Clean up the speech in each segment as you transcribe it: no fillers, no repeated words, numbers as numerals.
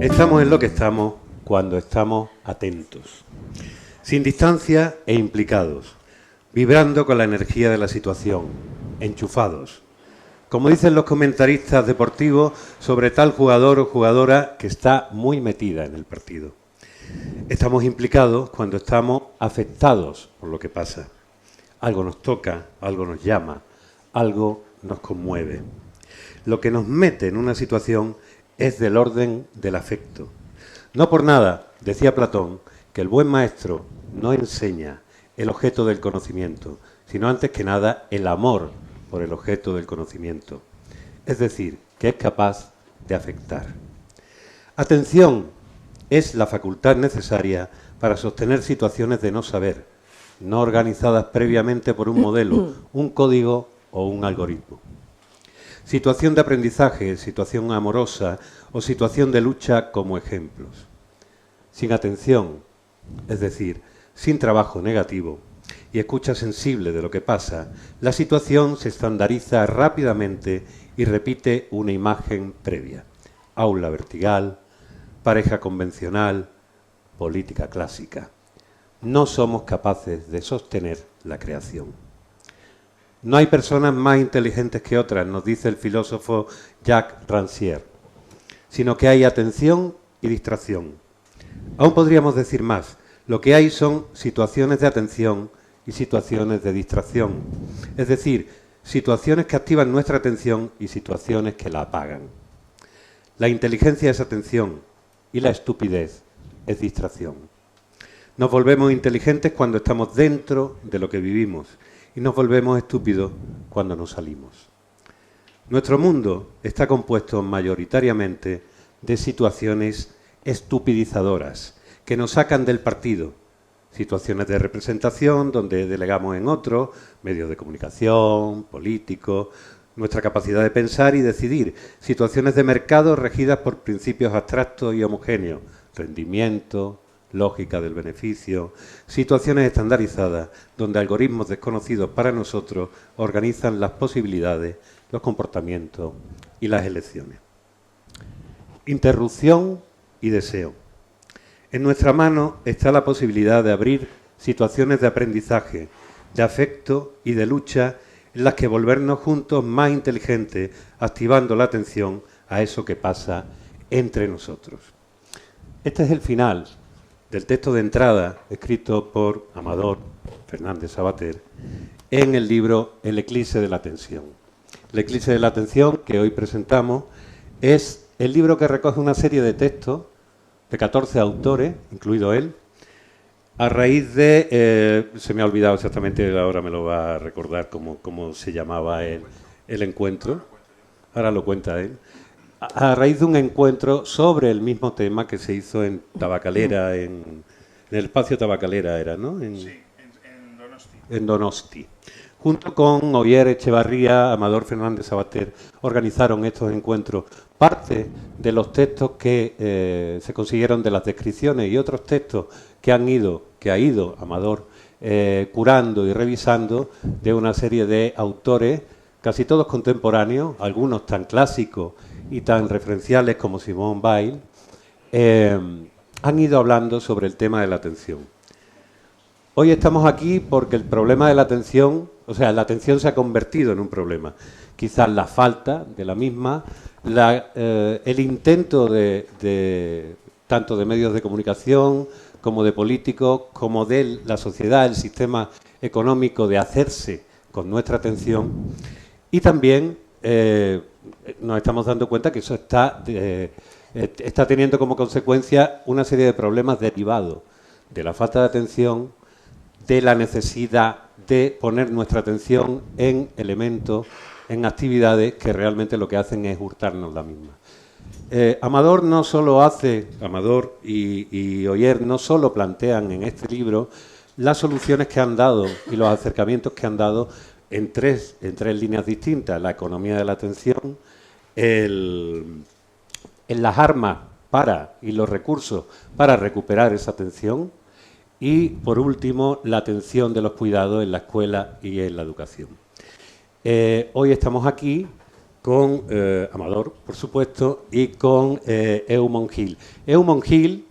Estamos en lo que estamos cuando estamos atentos, sin distancia e implicados, vibrando con la energía de la situación, enchufados. Como dicen los comentaristas deportivos sobre tal jugador o jugadora que está muy metida en el partido. Estamos implicados cuando estamos afectados por lo que pasa. Algo nos toca, algo nos llama, algo nos conmueve. Lo que nos mete en una situación es del orden del afecto. No por nada, decía Platón, que el buen maestro no enseña el objeto del conocimiento, sino antes que nada el amor por el objeto del conocimiento. Es decir, que es capaz de afectar. Atención es la facultad necesaria para sostener situaciones de no saber, no organizadas previamente por un modelo, un código o un algoritmo. Situación de aprendizaje, situación amorosa o situación de lucha como ejemplos. Sin atención, es decir, sin trabajo negativo y escucha sensible de lo que pasa, la situación se estandariza rápidamente y repite una imagen previa. Aula vertical, pareja convencional, política clásica. No somos capaces de sostener la creación. No hay personas más inteligentes que otras, nos dice el filósofo Jacques Rancière, sino que hay atención y distracción. Aún podríamos decir más, lo que hay son situaciones de atención y situaciones de distracción, es decir, situaciones que activan nuestra atención y situaciones que la apagan. La inteligencia es atención y la estupidez es distracción. Nos volvemos inteligentes cuando estamos dentro de lo que vivimos y nos volvemos estúpidos cuando nos salimos. Nuestro mundo está compuesto mayoritariamente de situaciones estupidizadoras que nos sacan del partido. Situaciones de representación donde delegamos en otros, medios de comunicación, políticos, nuestra capacidad de pensar y decidir. Situaciones de mercado regidas por principios abstractos y homogéneos, rendimiento, lógica del beneficio, situaciones estandarizadas donde algoritmos desconocidos para nosotros organizan las posibilidades, los comportamientos y las elecciones. Interrupción y deseo. En nuestra mano está la posibilidad de abrir situaciones de aprendizaje, de afecto y de lucha en las que volvernos juntos más inteligentes, activando la atención a eso que pasa entre nosotros. Este es el final del texto de entrada escrito por Amador Fernández Sabater en el libro El eclipse de la atención. El eclipse de la atención que hoy presentamos es el libro que recoge una serie de textos de 14 autores, incluido él, a raíz de, se me ha olvidado exactamente, ahora me lo va a recordar cómo se llamaba el encuentro, ahora lo cuenta él, a raíz de un encuentro sobre el mismo tema que se hizo en Tabacalera, en el espacio Tabacalera era, ¿no? Sí, en Donosti. En Donosti. Junto con Oyer Echevarría, Amador Fernández Sabater, organizaron estos encuentros. Parte de los textos que se consiguieron de las descripciones y otros textos que ha ido Amador curando y revisando de una serie de autores, casi todos contemporáneos, algunos tan clásicos y tan referenciales como Simone Weil, han ido hablando sobre el tema de la atención. Hoy estamos aquí porque el problema de la atención, o sea, la atención se ha convertido en un problema. Quizás la falta de la misma, el intento tanto de medios de comunicación como de políticos, como de la sociedad, el sistema económico de hacerse con nuestra atención. Y también nos estamos dando cuenta que eso está teniendo como consecuencia una serie de problemas derivados de la falta de atención, de la necesidad de poner nuestra atención en elementos, en actividades que realmente lo que hacen es hurtarnos la misma. Amador no solo hace, Amador y Oyer no solo plantean en este libro las soluciones que han dado y los acercamientos que han dado en tres líneas distintas: la economía de la atención, en las armas y los recursos para recuperar esa atención, y, por último, la atención de los cuidados en la escuela y en la educación. Hoy estamos aquí con Amador, por supuesto, y con Eumon Gil. Eumon Gil,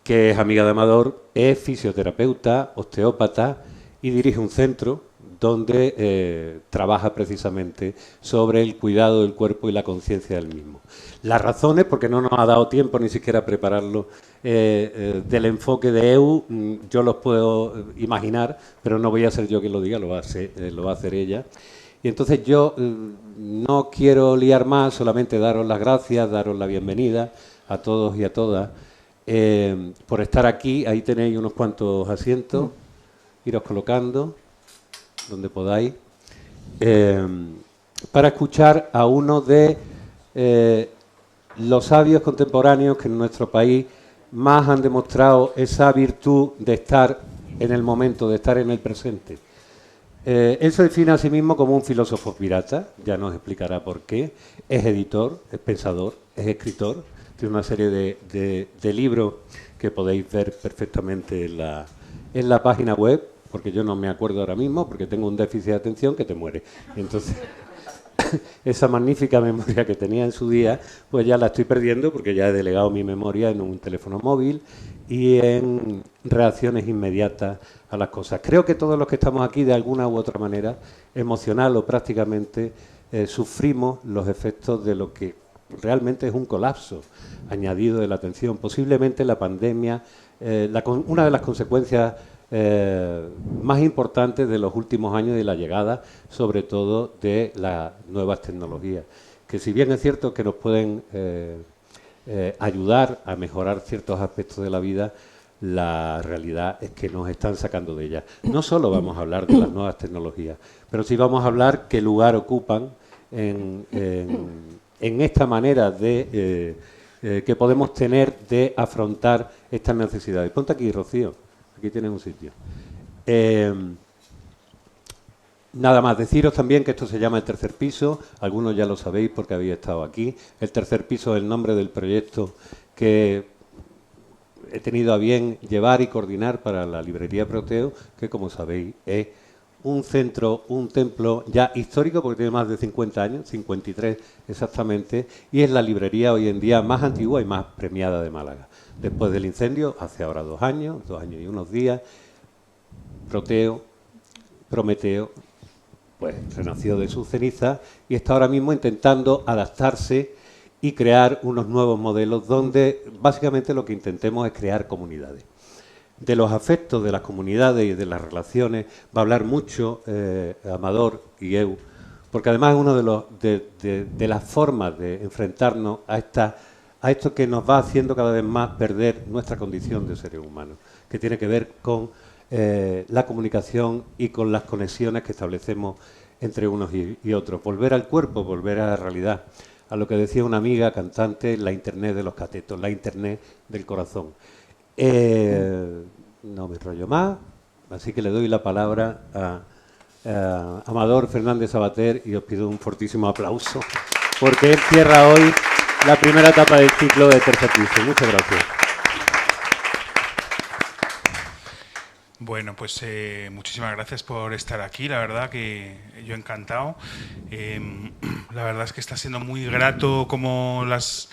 que es amiga de Amador, es fisioterapeuta, osteópata y dirige un centro donde trabaja precisamente sobre el cuidado del cuerpo y la conciencia del mismo. Las razones, porque no nos ha dado tiempo ni siquiera a prepararlo, del enfoque de EU, yo los puedo imaginar, pero no voy a ser yo quien lo diga, lo va a hacer ella. Y entonces yo no quiero liar más, solamente daros las gracias, daros la bienvenida a todos y a todas por estar aquí. Ahí tenéis unos cuantos asientos, iros colocando donde podáis, para escuchar a uno de los sabios contemporáneos que en nuestro país más han demostrado esa virtud de estar en el momento, de estar en el presente. Él se define a sí mismo como un filósofo pirata, ya nos explicará por qué. Es editor, es pensador, es escritor, tiene una serie de libros que podéis ver perfectamente en la página web, porque yo no me acuerdo ahora mismo, porque tengo un déficit de atención que te muere. Entonces, esa magnífica memoria que tenía en su día, pues ya la estoy perdiendo porque ya he delegado mi memoria en un teléfono móvil y en reacciones inmediatas a las cosas. Creo que todos los que estamos aquí, de alguna u otra manera, emocional o prácticamente, sufrimos los efectos de lo que realmente es un colapso añadido de la atención. Posiblemente la pandemia, una de las consecuencias más importantes de los últimos años y la llegada, sobre todo, de las nuevas tecnologías, que si bien es cierto que nos pueden ayudar a mejorar ciertos aspectos de la vida, la realidad es que nos están sacando de ellas. No solo vamos a hablar de las nuevas tecnologías, pero sí vamos a hablar qué lugar ocupan en esta manera de que podemos tener de afrontar estas necesidades. Ponte aquí, Rocío. Aquí tienes un sitio. Nada más deciros también que esto se llama El Tercer Piso. Algunos ya lo sabéis porque habéis estado aquí. El Tercer Piso es el nombre del proyecto que he tenido a bien llevar y coordinar para la librería Proteo, que como sabéis es un centro, un templo ya histórico porque tiene más de 50 años, 53 exactamente, y es la librería hoy en día más antigua y más premiada de Málaga. Después del incendio, hace ahora 2 años y unos días, Prometeo, pues renació de sus cenizas y está ahora mismo intentando adaptarse y crear unos nuevos modelos donde básicamente lo que intentemos es crear comunidades. De los afectos de las comunidades y de las relaciones va a hablar mucho Amador y Eu, porque además es una de las formas de enfrentarnos a esto que nos va haciendo cada vez más perder nuestra condición de seres humanos, que tiene que ver con la comunicación y con las conexiones que establecemos entre unos y otros. Volver al cuerpo, volver a la realidad, a lo que decía una amiga cantante, la internet de los catetos, la internet del corazón. No me enrollo más, así que le doy la palabra a Amador Fernández Sabater y os pido un fortísimo aplauso porque él cierra hoy la primera etapa del ciclo de Tercer Piso. Muchas gracias. Bueno, pues muchísimas gracias por estar aquí, la verdad que yo encantado. La verdad es que está siendo muy grato como las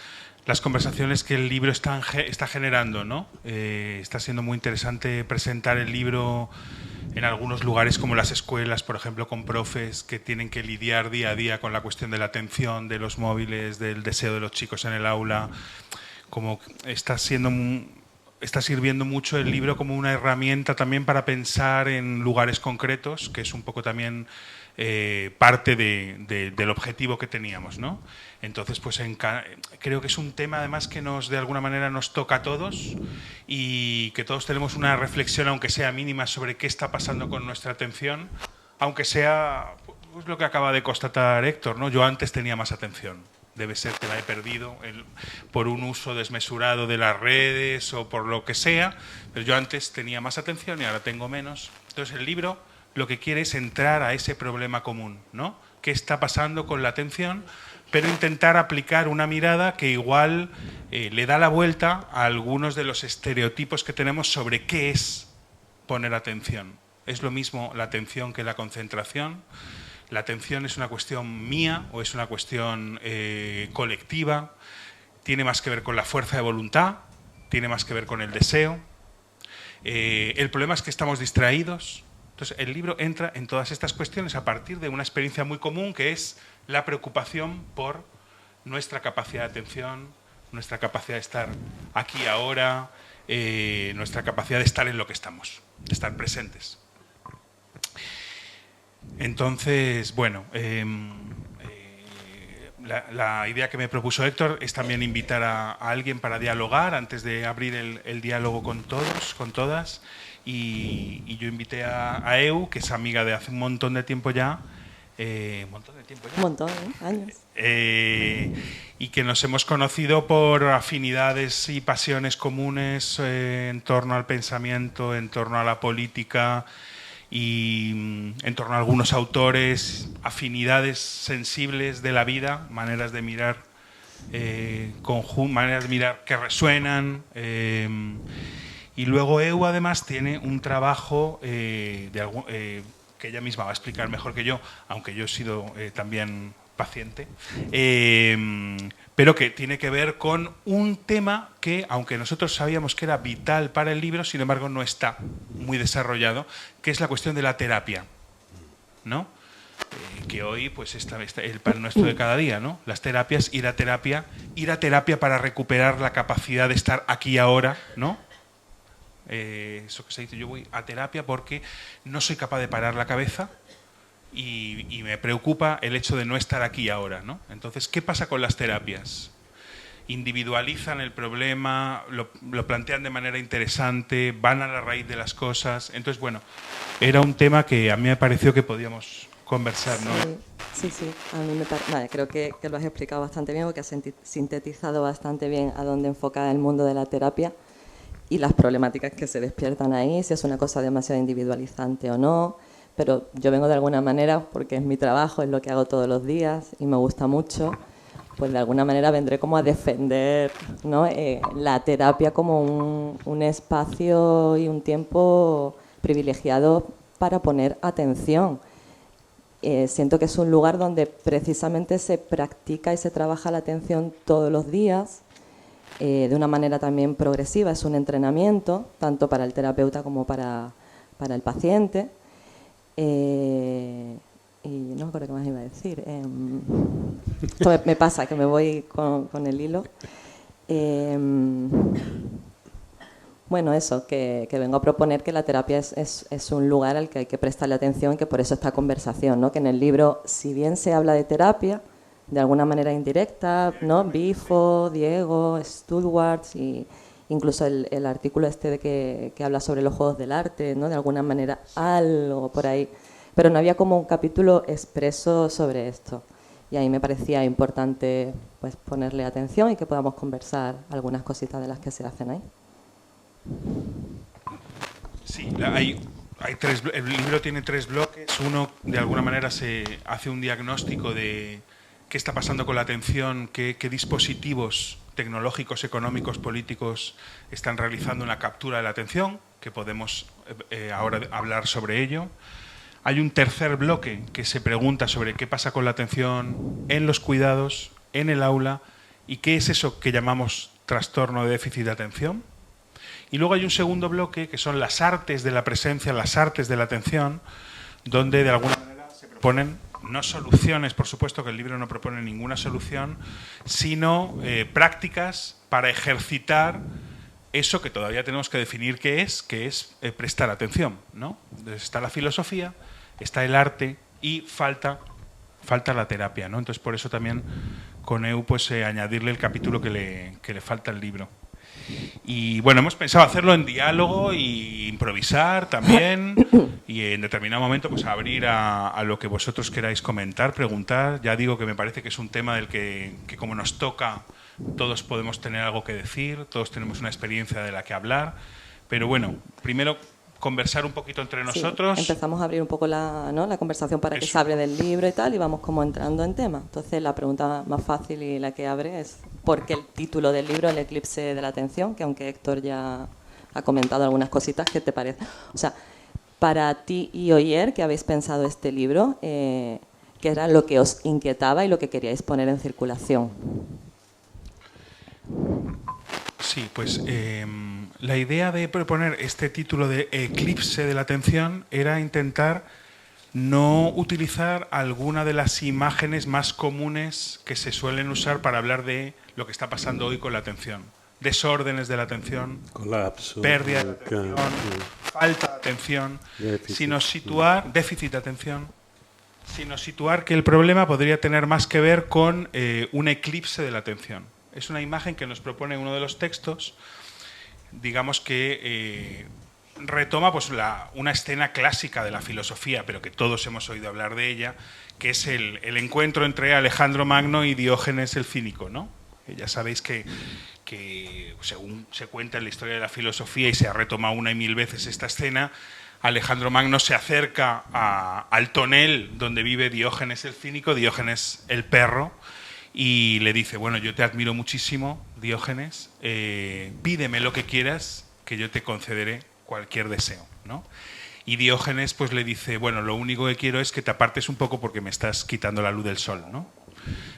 conversaciones que el libro está generando, ¿no? Está siendo muy interesante presentar el libro en algunos lugares como las escuelas, por ejemplo, con profes que tienen que lidiar día a día con la cuestión de la atención, de los móviles, del deseo de los chicos en el aula. Como está sirviendo mucho el libro como una herramienta también para pensar en lugares concretos, que es un poco también parte del objetivo que teníamos, ¿no? Entonces, pues creo que es un tema además que de alguna manera nos toca a todos y que todos tenemos una reflexión, aunque sea mínima, sobre qué está pasando con nuestra atención, aunque sea pues, lo que acaba de constatar Héctor, ¿no? Yo antes tenía más atención. Debe ser que la he perdido por un uso desmesurado de las redes o por lo que sea, pero yo antes tenía más atención y ahora tengo menos. Entonces el libro lo que quiere es entrar a ese problema común, ¿no? ¿Qué está pasando con la atención? Pero intentar aplicar una mirada que igual le da la vuelta a algunos de los estereotipos que tenemos sobre qué es poner atención. ¿Es lo mismo la atención que la concentración? la atención es una cuestión mía o es una cuestión colectiva, tiene más que ver con la fuerza de voluntad, tiene más que ver con el deseo. El problema es que estamos distraídos. Entonces, el libro entra en todas estas cuestiones a partir de una experiencia muy común, que es la preocupación por nuestra capacidad de atención, nuestra capacidad de estar aquí y ahora, nuestra capacidad de estar en lo que estamos, de estar presentes. Entonces, bueno, la idea que me propuso Héctor es también invitar a alguien para dialogar antes de abrir el diálogo con todos, con todas. Y yo invité a Eu, que es amiga de hace un montón de tiempo ya. Un montón, años. Y que nos hemos conocido por afinidades y pasiones comunes en torno al pensamiento, en torno a la política y en torno a algunos autores, afinidades sensibles de la vida, maneras de mirar maneras de mirar que resuenan. Y luego EU además tiene un trabajo que ella misma va a explicar mejor que yo, aunque yo he sido también paciente, pero que tiene que ver con un tema que, aunque nosotros sabíamos que era vital para el libro, sin embargo no está muy desarrollado, que es la cuestión de la terapia, ¿no? Que hoy pues está el pan nuestro de cada día, ¿no? Las terapias, ir a terapia para recuperar la capacidad de estar aquí y ahora, ¿no? Eso que se dice, yo voy a terapia porque no soy capaz de parar la cabeza y me preocupa el hecho de no estar aquí y ahora, ¿no? Entonces, ¿qué pasa con las terapias? Individualizan el problema, lo plantean de manera interesante, van a la raíz de las cosas. Entonces, bueno, era un tema que a mí me pareció que podíamos conversar, ¿no? Sí, a mí me parece... Vale, creo que lo has explicado bastante bien, porque has sintetizado bastante bien a dónde enfoca el mundo de la terapia y las problemáticas que se despiertan ahí, si es una cosa demasiado individualizante o no. Pero yo vengo de alguna manera, porque es mi trabajo, es lo que hago todos los días y me gusta mucho, pues de alguna manera vendré como a defender, ¿no? La terapia como un espacio y un tiempo privilegiado para poner atención. Siento que es un lugar donde precisamente se practica y se trabaja la atención todos los días, de una manera también progresiva. Es un entrenamiento, tanto para el terapeuta como para el paciente. Y no me acuerdo qué más iba a decir. Esto me pasa, que me voy con el hilo. Bueno, eso, que vengo a proponer que la terapia es un lugar al que hay que prestarle atención y que por eso esta conversación, ¿no? Que en el libro, si bien se habla de terapia, de alguna manera indirecta, ¿no? Bifo, Diego, Studwarts y incluso el artículo este de que habla sobre los juegos del arte, ¿no? De alguna manera algo por ahí, pero no había como un capítulo expreso sobre esto. Y ahí me parecía importante pues ponerle atención y que podamos conversar algunas cositas de las que se hacen ahí. Sí, el libro tiene 3 bloques. Uno, de alguna manera, se hace un diagnóstico de qué está pasando con la atención, qué dispositivos tecnológicos, económicos, políticos están realizando una captura de la atención, que podemos ahora hablar sobre ello. Hay un tercer bloque que se pregunta sobre qué pasa con la atención en los cuidados, en el aula, y qué es eso que llamamos trastorno de déficit de atención. Y luego hay un segundo bloque que son las artes de la presencia, las artes de la atención, donde de alguna manera se proponen no soluciones, por supuesto que el libro no propone ninguna solución, sino prácticas para ejercitar eso que todavía tenemos que definir qué es prestar atención, ¿no? Entonces está la filosofía, está el arte y falta la terapia, ¿no? Entonces por eso también con EU pues añadirle el capítulo que le falta al libro. Y bueno, hemos pensado hacerlo en diálogo y improvisar también y en determinado momento pues abrir a lo que vosotros queráis comentar, preguntar. Ya digo que me parece que es un tema del que como nos toca, todos podemos tener algo que decir, todos tenemos una experiencia de la que hablar, pero bueno, primero conversar un poquito entre nosotros. Sí, empezamos a abrir un poco la conversación para que se hable del libro y tal, y vamos como entrando en tema. Entonces la pregunta más fácil y la que abre es ¿por qué el título del libro, El eclipse de la atención? Que aunque Héctor ya ha comentado algunas cositas, ¿qué te parece? O sea, para ti y Oyer, que habéis pensado este libro, qué era lo que os inquietaba y lo que queríais poner en circulación. Sí, pues la idea de proponer este título de Eclipse de la atención era intentar no utilizar alguna de las imágenes más comunes que se suelen usar para hablar de lo que está pasando hoy con la atención. Desórdenes de la atención, colapso, pérdida de atención, falta de atención, sino situar, déficit de atención, sino situar que el problema podría tener más que ver con un eclipse de la atención. Es una imagen que nos propone uno de los textos, digamos que retoma pues, una escena clásica de la filosofía, pero que todos hemos oído hablar de ella, que es el encuentro entre Alejandro Magno y Diógenes el Cínico, ¿no? Ya sabéis que según se cuenta en la historia de la filosofía y se ha retomado una y mil veces esta escena, Alejandro Magno se acerca al tonel donde vive Diógenes el Cínico, Diógenes el perro, y le dice, bueno, yo te admiro muchísimo, Diógenes, pídeme lo que quieras, que yo te concederé cualquier deseo, ¿no? Y Diógenes pues le dice, bueno, lo único que quiero es que te apartes un poco porque me estás quitando la luz del sol, ¿no?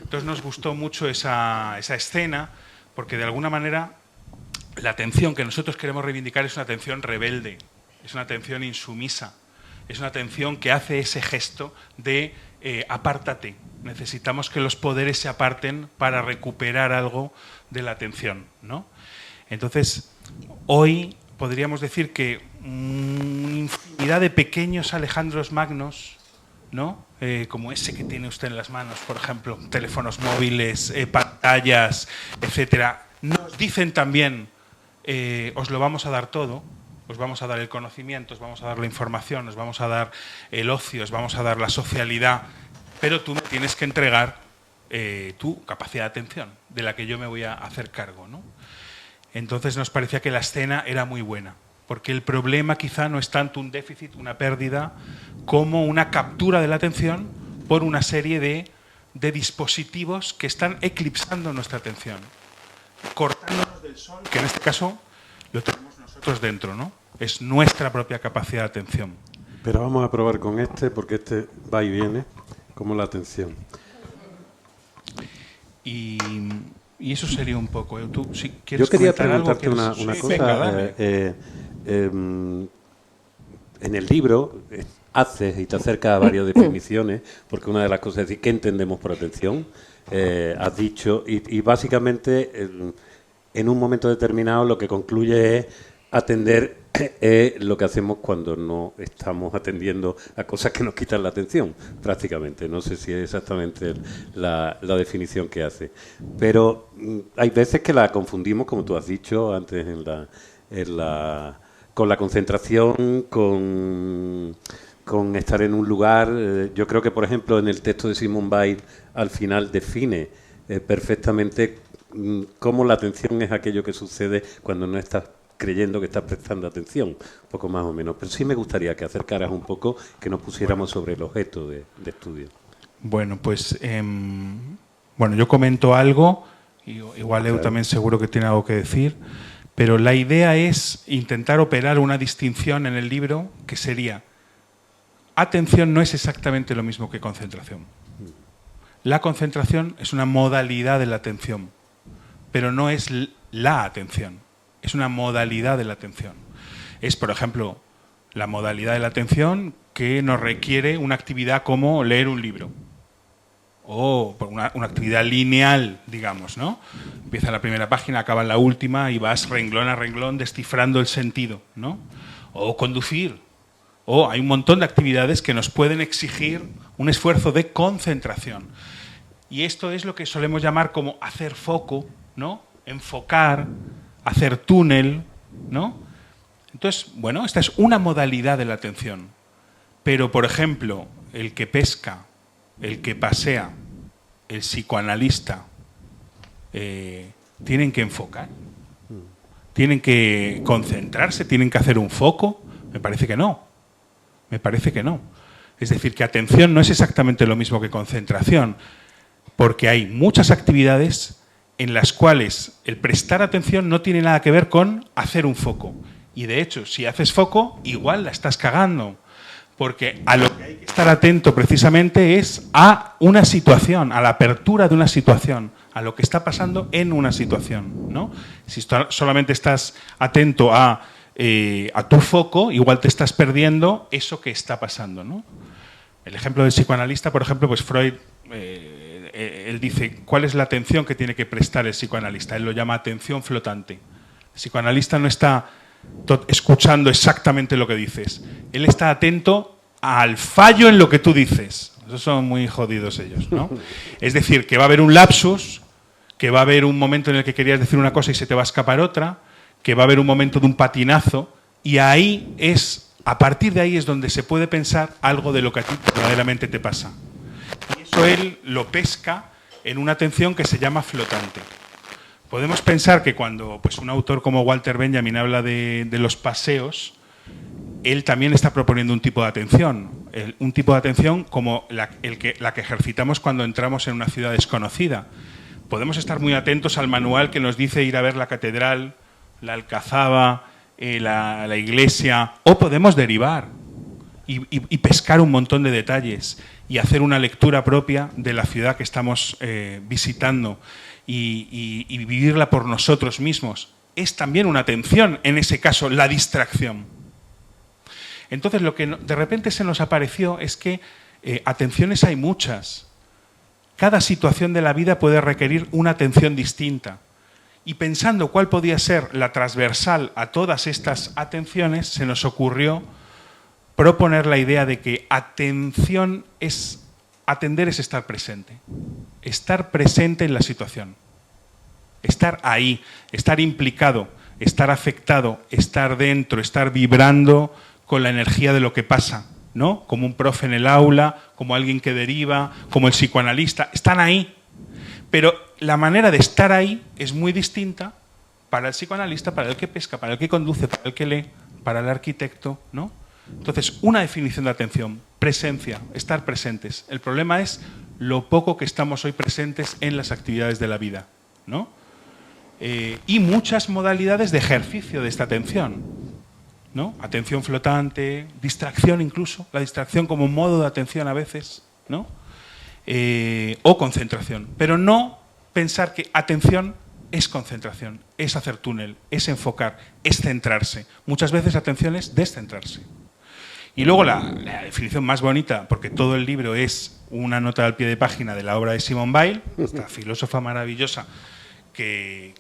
Entonces nos gustó mucho esa escena, porque de alguna manera la atención que nosotros queremos reivindicar es una atención rebelde, es una atención insumisa, es una atención que hace ese gesto de apártate. Necesitamos que los poderes se aparten para recuperar algo de la atención, ¿no? Entonces, hoy podríamos decir que una infinidad de pequeños Alejandros Magnos, ¿no? Como ese que tiene usted en las manos, por ejemplo, teléfonos móviles, pantallas, etcétera, nos dicen también, os lo vamos a dar todo, os vamos a dar el conocimiento, os vamos a dar la información, os vamos a dar el ocio, os vamos a dar la socialidad, pero tú me tienes que entregar tu capacidad de atención, de la que yo me voy a hacer cargo, ¿no? Entonces nos parecía que la escena era muy buena, porque el problema quizá no es tanto un déficit, una pérdida, como una captura de la atención por una serie de dispositivos que están eclipsando nuestra atención, cortándonos del sol, que en este caso lo tenemos nosotros dentro, ¿no? Es nuestra propia capacidad de atención. Pero vamos a probar con este, porque este va y viene, como la atención. Y eso sería un poco. ¿Tú si Yo quieres quería comentar preguntarte algo? una Sí, cosa. venga, dale. En el libro haces y te acercas a varias definiciones, porque una de las cosas es decir, ¿qué entendemos por atención? Has dicho, y básicamente en un momento determinado lo que concluye es atender lo que hacemos cuando no estamos atendiendo a cosas que nos quitan la atención, prácticamente. No sé si es exactamente la definición que hace. Pero hay veces que la confundimos, como tú has dicho antes, con la concentración, con estar en un lugar. Yo creo que, por ejemplo, en el texto de Simone Weil, al final define perfectamente cómo la atención es aquello que sucede cuando no estás creyendo que estás prestando atención, poco más o menos. Pero sí me gustaría que acercaras un poco, que nos pusiéramos sobre el objeto de estudio. Bueno, pues yo comento algo, y igual Edu también seguro que tiene algo que decir, pero la idea es intentar operar una distinción en el libro que sería: atención no es exactamente lo mismo que concentración. La concentración es una modalidad de la atención, pero no es la atención. Es una modalidad de la atención. Es, por ejemplo, la modalidad de la atención que nos requiere una actividad como leer un libro. O una actividad lineal, digamos, ¿no? Empieza la primera página, acaba en la última y vas renglón a renglón descifrando el sentido, ¿no? O conducir. O hay un montón de actividades que nos pueden exigir un esfuerzo de concentración. Y esto es lo que solemos llamar como hacer foco, ¿no? Enfocar, hacer túnel, ¿no? Entonces, bueno, esta es una modalidad de la atención. Pero, por ejemplo, el que pesca, el que pasea, el psicoanalista, tienen que enfocar, tienen que concentrarse, tienen que hacer un foco. Me parece que no. Me parece que no. Es decir, que atención no es exactamente lo mismo que concentración, porque hay muchas actividades en las cuales el prestar atención no tiene nada que ver con hacer un foco. Y de hecho, si haces foco, igual la estás cagando, Porque a lo que hay que estar atento precisamente es a una situación, a la apertura de una situación, a lo que está pasando en una situación, ¿no? Si solamente estás atento a tu foco, igual te estás perdiendo eso que está pasando, ¿no? El ejemplo del psicoanalista, por ejemplo, pues Freud, él dice, ¿cuál es la atención que tiene que prestar el psicoanalista? Él lo llama atención flotante. El psicoanalista no está escuchando exactamente lo que dices. Él está atento al fallo en lo que tú dices. Esos son muy jodidos ellos, ¿no? Es decir, que va a haber un lapsus, que va a haber un momento en el que querías decir una cosa y se te va a escapar otra, que va a haber un momento de un patinazo, y ahí es, a partir de ahí es donde se puede pensar algo de lo que a ti verdaderamente te pasa. Y eso él lo pesca en una atención que se llama flotante. Podemos pensar que cuando pues, un autor como Walter Benjamin habla de los paseos, él también está proponiendo un tipo de atención. Un tipo de atención como la que ejercitamos cuando entramos en una ciudad desconocida. Podemos estar muy atentos al manual que nos dice ir a ver la catedral, la alcazaba, la iglesia, o podemos derivar y pescar un montón de detalles y hacer una lectura propia de la ciudad que estamos visitando. Y vivirla por nosotros mismos. Es también una atención, en ese caso, la distracción. Entonces, lo que de repente se nos apareció es que atenciones hay muchas. Cada situación de la vida puede requerir una atención distinta. Y pensando cuál podía ser la transversal a todas estas atenciones, se nos ocurrió proponer la idea de que atender es estar presente. Estar presente en la situación. Estar ahí, estar implicado, estar afectado, estar dentro, estar vibrando con la energía de lo que pasa, ¿no? Como un profe en el aula, como alguien que deriva, como el psicoanalista. Están ahí. Pero la manera de estar ahí es muy distinta para el psicoanalista, para el que pesca, para el que conduce, para el que lee, para el arquitecto, ¿no? Entonces, una definición de atención, presencia, estar presentes. El problema es lo poco que estamos hoy presentes en las actividades de la vida, ¿no? Y muchas modalidades de ejercicio de esta atención, ¿no? Atención flotante, distracción incluso, la distracción como modo de atención a veces, ¿no? O concentración. Pero no pensar que atención es concentración, es hacer túnel, es enfocar, es centrarse. Muchas veces atención es descentrarse. Y luego la definición más bonita, porque todo el libro es una nota al pie de página de la obra de Simone Weil, esta filósofa maravillosa que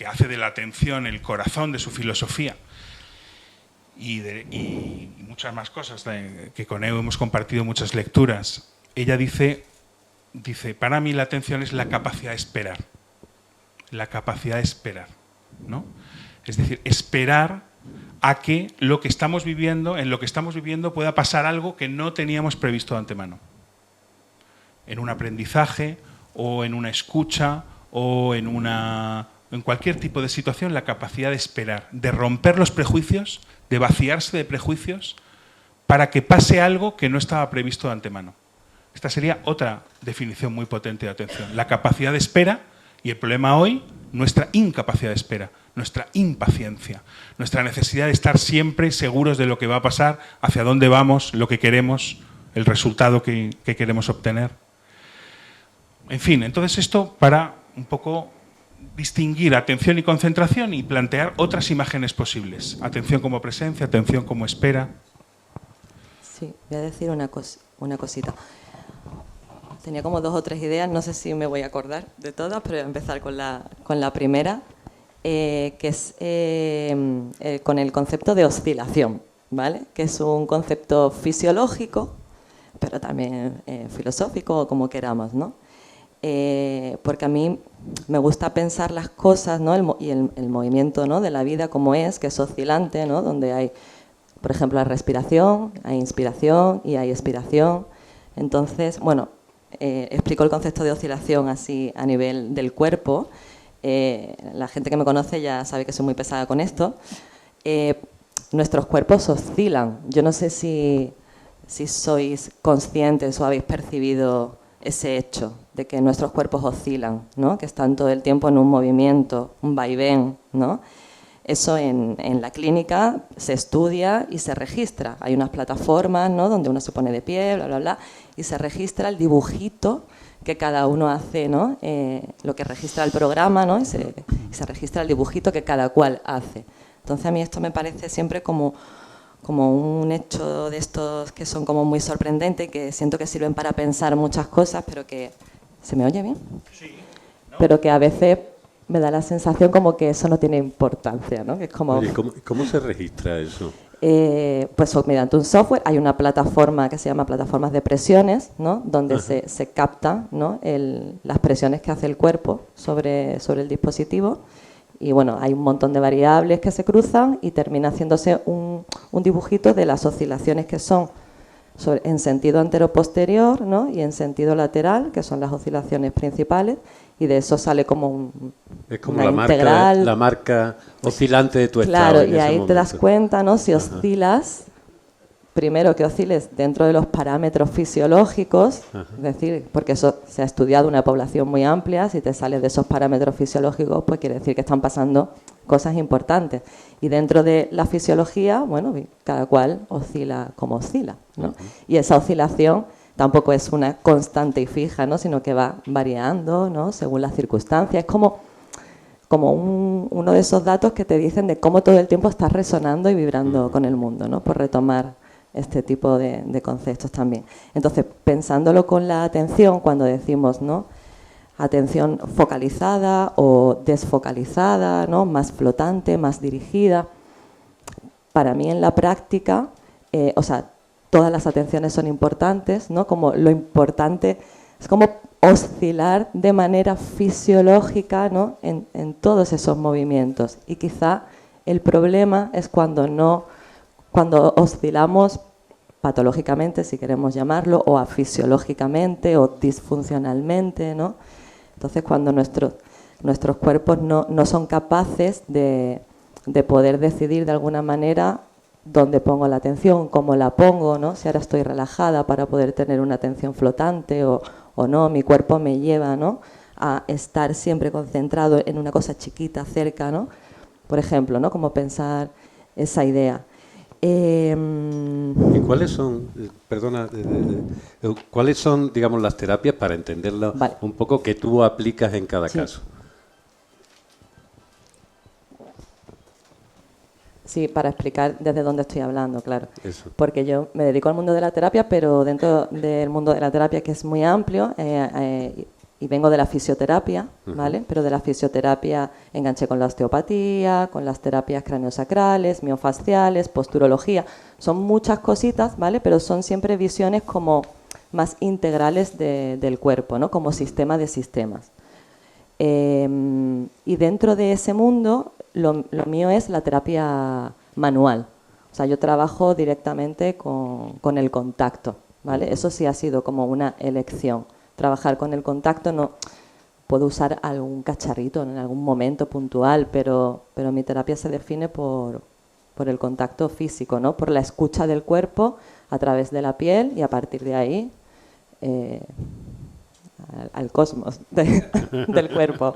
hace de la atención el corazón de su filosofía y muchas más cosas, que con él hemos compartido muchas lecturas. Ella dice, para mí la atención es la capacidad de esperar. La capacidad de esperar, ¿no? Es decir, esperar a que en lo que estamos viviendo pueda pasar algo que no teníamos previsto de antemano. En un aprendizaje o en una escucha o en cualquier tipo de situación, la capacidad de esperar, de romper los prejuicios, de vaciarse de prejuicios para que pase algo que no estaba previsto de antemano. Esta sería otra definición muy potente de atención. La capacidad de espera y el problema hoy, nuestra incapacidad de espera, nuestra impaciencia, nuestra necesidad de estar siempre seguros de lo que va a pasar, hacia dónde vamos, lo que queremos, el resultado que queremos obtener. En fin, entonces esto para un poco distinguir atención y concentración y plantear otras imágenes posibles. Atención como presencia, atención como espera. Sí, voy a decir una cosita. Tenía como 2 o 3 ideas, no sé si me voy a acordar de todas, pero voy a empezar con la primera, que es con el concepto de oscilación, ¿vale? Que es un concepto fisiológico, pero también filosófico, o como queramos, ¿no? Porque a mí me gusta pensar las cosas, ¿no? el movimiento, ¿no? de la vida como es, que es oscilante, ¿no? Donde hay, por ejemplo, la respiración, hay inspiración y hay expiración. Entonces, bueno, explico el concepto de oscilación así a nivel del cuerpo. La gente que me conoce ya sabe que soy muy pesada con esto. Nuestros cuerpos oscilan. Yo no sé si sois conscientes o habéis percibido ese hecho de que nuestros cuerpos oscilan, ¿no? Que están todo el tiempo en un movimiento, un vaivén, ¿no? eso en la clínica se estudia y se registra. Hay unas plataformas, ¿no?, donde uno se pone de pie, bla, bla, bla, y se registra el dibujito que cada uno hace, ¿no? Lo que registra el programa, ¿no? Y se registra el dibujito que cada cual hace. Entonces a mí esto me parece siempre como un hecho de estos que son como muy sorprendentes y que siento que sirven para pensar muchas cosas, pero que... ¿Se me oye bien? Sí. ¿No? Pero que a veces me da la sensación como que eso no tiene importancia, ¿no? Que es como... Oye, ¿cómo se registra eso? Pues mediante un software. Hay una plataforma que se llama plataformas de presiones, ¿no?, donde se capta, ¿no?, las presiones que hace el cuerpo sobre el dispositivo, y bueno, hay un montón de variables que se cruzan y termina haciéndose un dibujito de las oscilaciones que son en sentido antero-posterior, ¿no?, y en sentido lateral, que son las oscilaciones principales, y de eso sale como es como una la integral. la marca oscilante de tu estado. Claro, en y ese ahí momento. te das cuenta, ¿no?, si oscilas, primero que osciles dentro de los parámetros fisiológicos, es decir, porque eso se ha estudiado una población muy amplia, si te sales de esos parámetros fisiológicos, pues quiere decir que están pasando cosas importantes. Y dentro de la fisiología, bueno, cada cual oscila como oscila, ¿no? Y esa oscilación tampoco es una constante y fija, ¿no?, sino que va variando, ¿no?, según las circunstancias. Es como uno de esos datos que te dicen de cómo todo el tiempo estás resonando y vibrando con el mundo, ¿no?, por retomar este tipo de conceptos también. Entonces, pensándolo con la atención, cuando decimos, ¿no?, atención focalizada o desfocalizada, ¿no?, más flotante, más dirigida, para mí en la práctica, todas las atenciones son importantes, ¿no? Como lo importante es como oscilar de manera fisiológica, ¿no?, en todos esos movimientos. Y quizá el problema es cuando oscilamos patológicamente, si queremos llamarlo, o afisiológicamente o disfuncionalmente, ¿no? Entonces, cuando nuestros cuerpos no son capaces de poder decidir de alguna manera dónde pongo la atención, cómo la pongo, ¿no?, si ahora estoy relajada para poder tener una atención flotante o no, mi cuerpo me lleva, ¿no?, a estar siempre concentrado en una cosa chiquita cerca, ¿no? Por ejemplo, ¿no?, como pensar esa idea. ¿Y cuáles son, cuáles son, digamos, las terapias para entenderlo un poco que tú aplicas en cada caso? Sí, para explicar desde dónde estoy hablando, claro. Eso. Porque yo me dedico al mundo de la terapia, pero dentro del mundo de la terapia, que es muy amplio, y vengo de la fisioterapia, ¿vale? Pero de la fisioterapia enganché con la osteopatía, con las terapias craniosacrales, miofasciales, posturología. Son muchas cositas, ¿vale? Pero son siempre visiones como más integrales del cuerpo, ¿no?, como sistema de sistemas. Y dentro de ese mundo, lo mío es la terapia manual. O sea, yo trabajo directamente con el contacto, ¿vale? Eso sí ha sido como una elección. Trabajar con el contacto, no puedo usar algún cacharrito en algún momento puntual, pero mi terapia se define por el contacto físico, ¿no?, por la escucha del cuerpo a través de la piel y a partir de ahí al cosmos del cuerpo.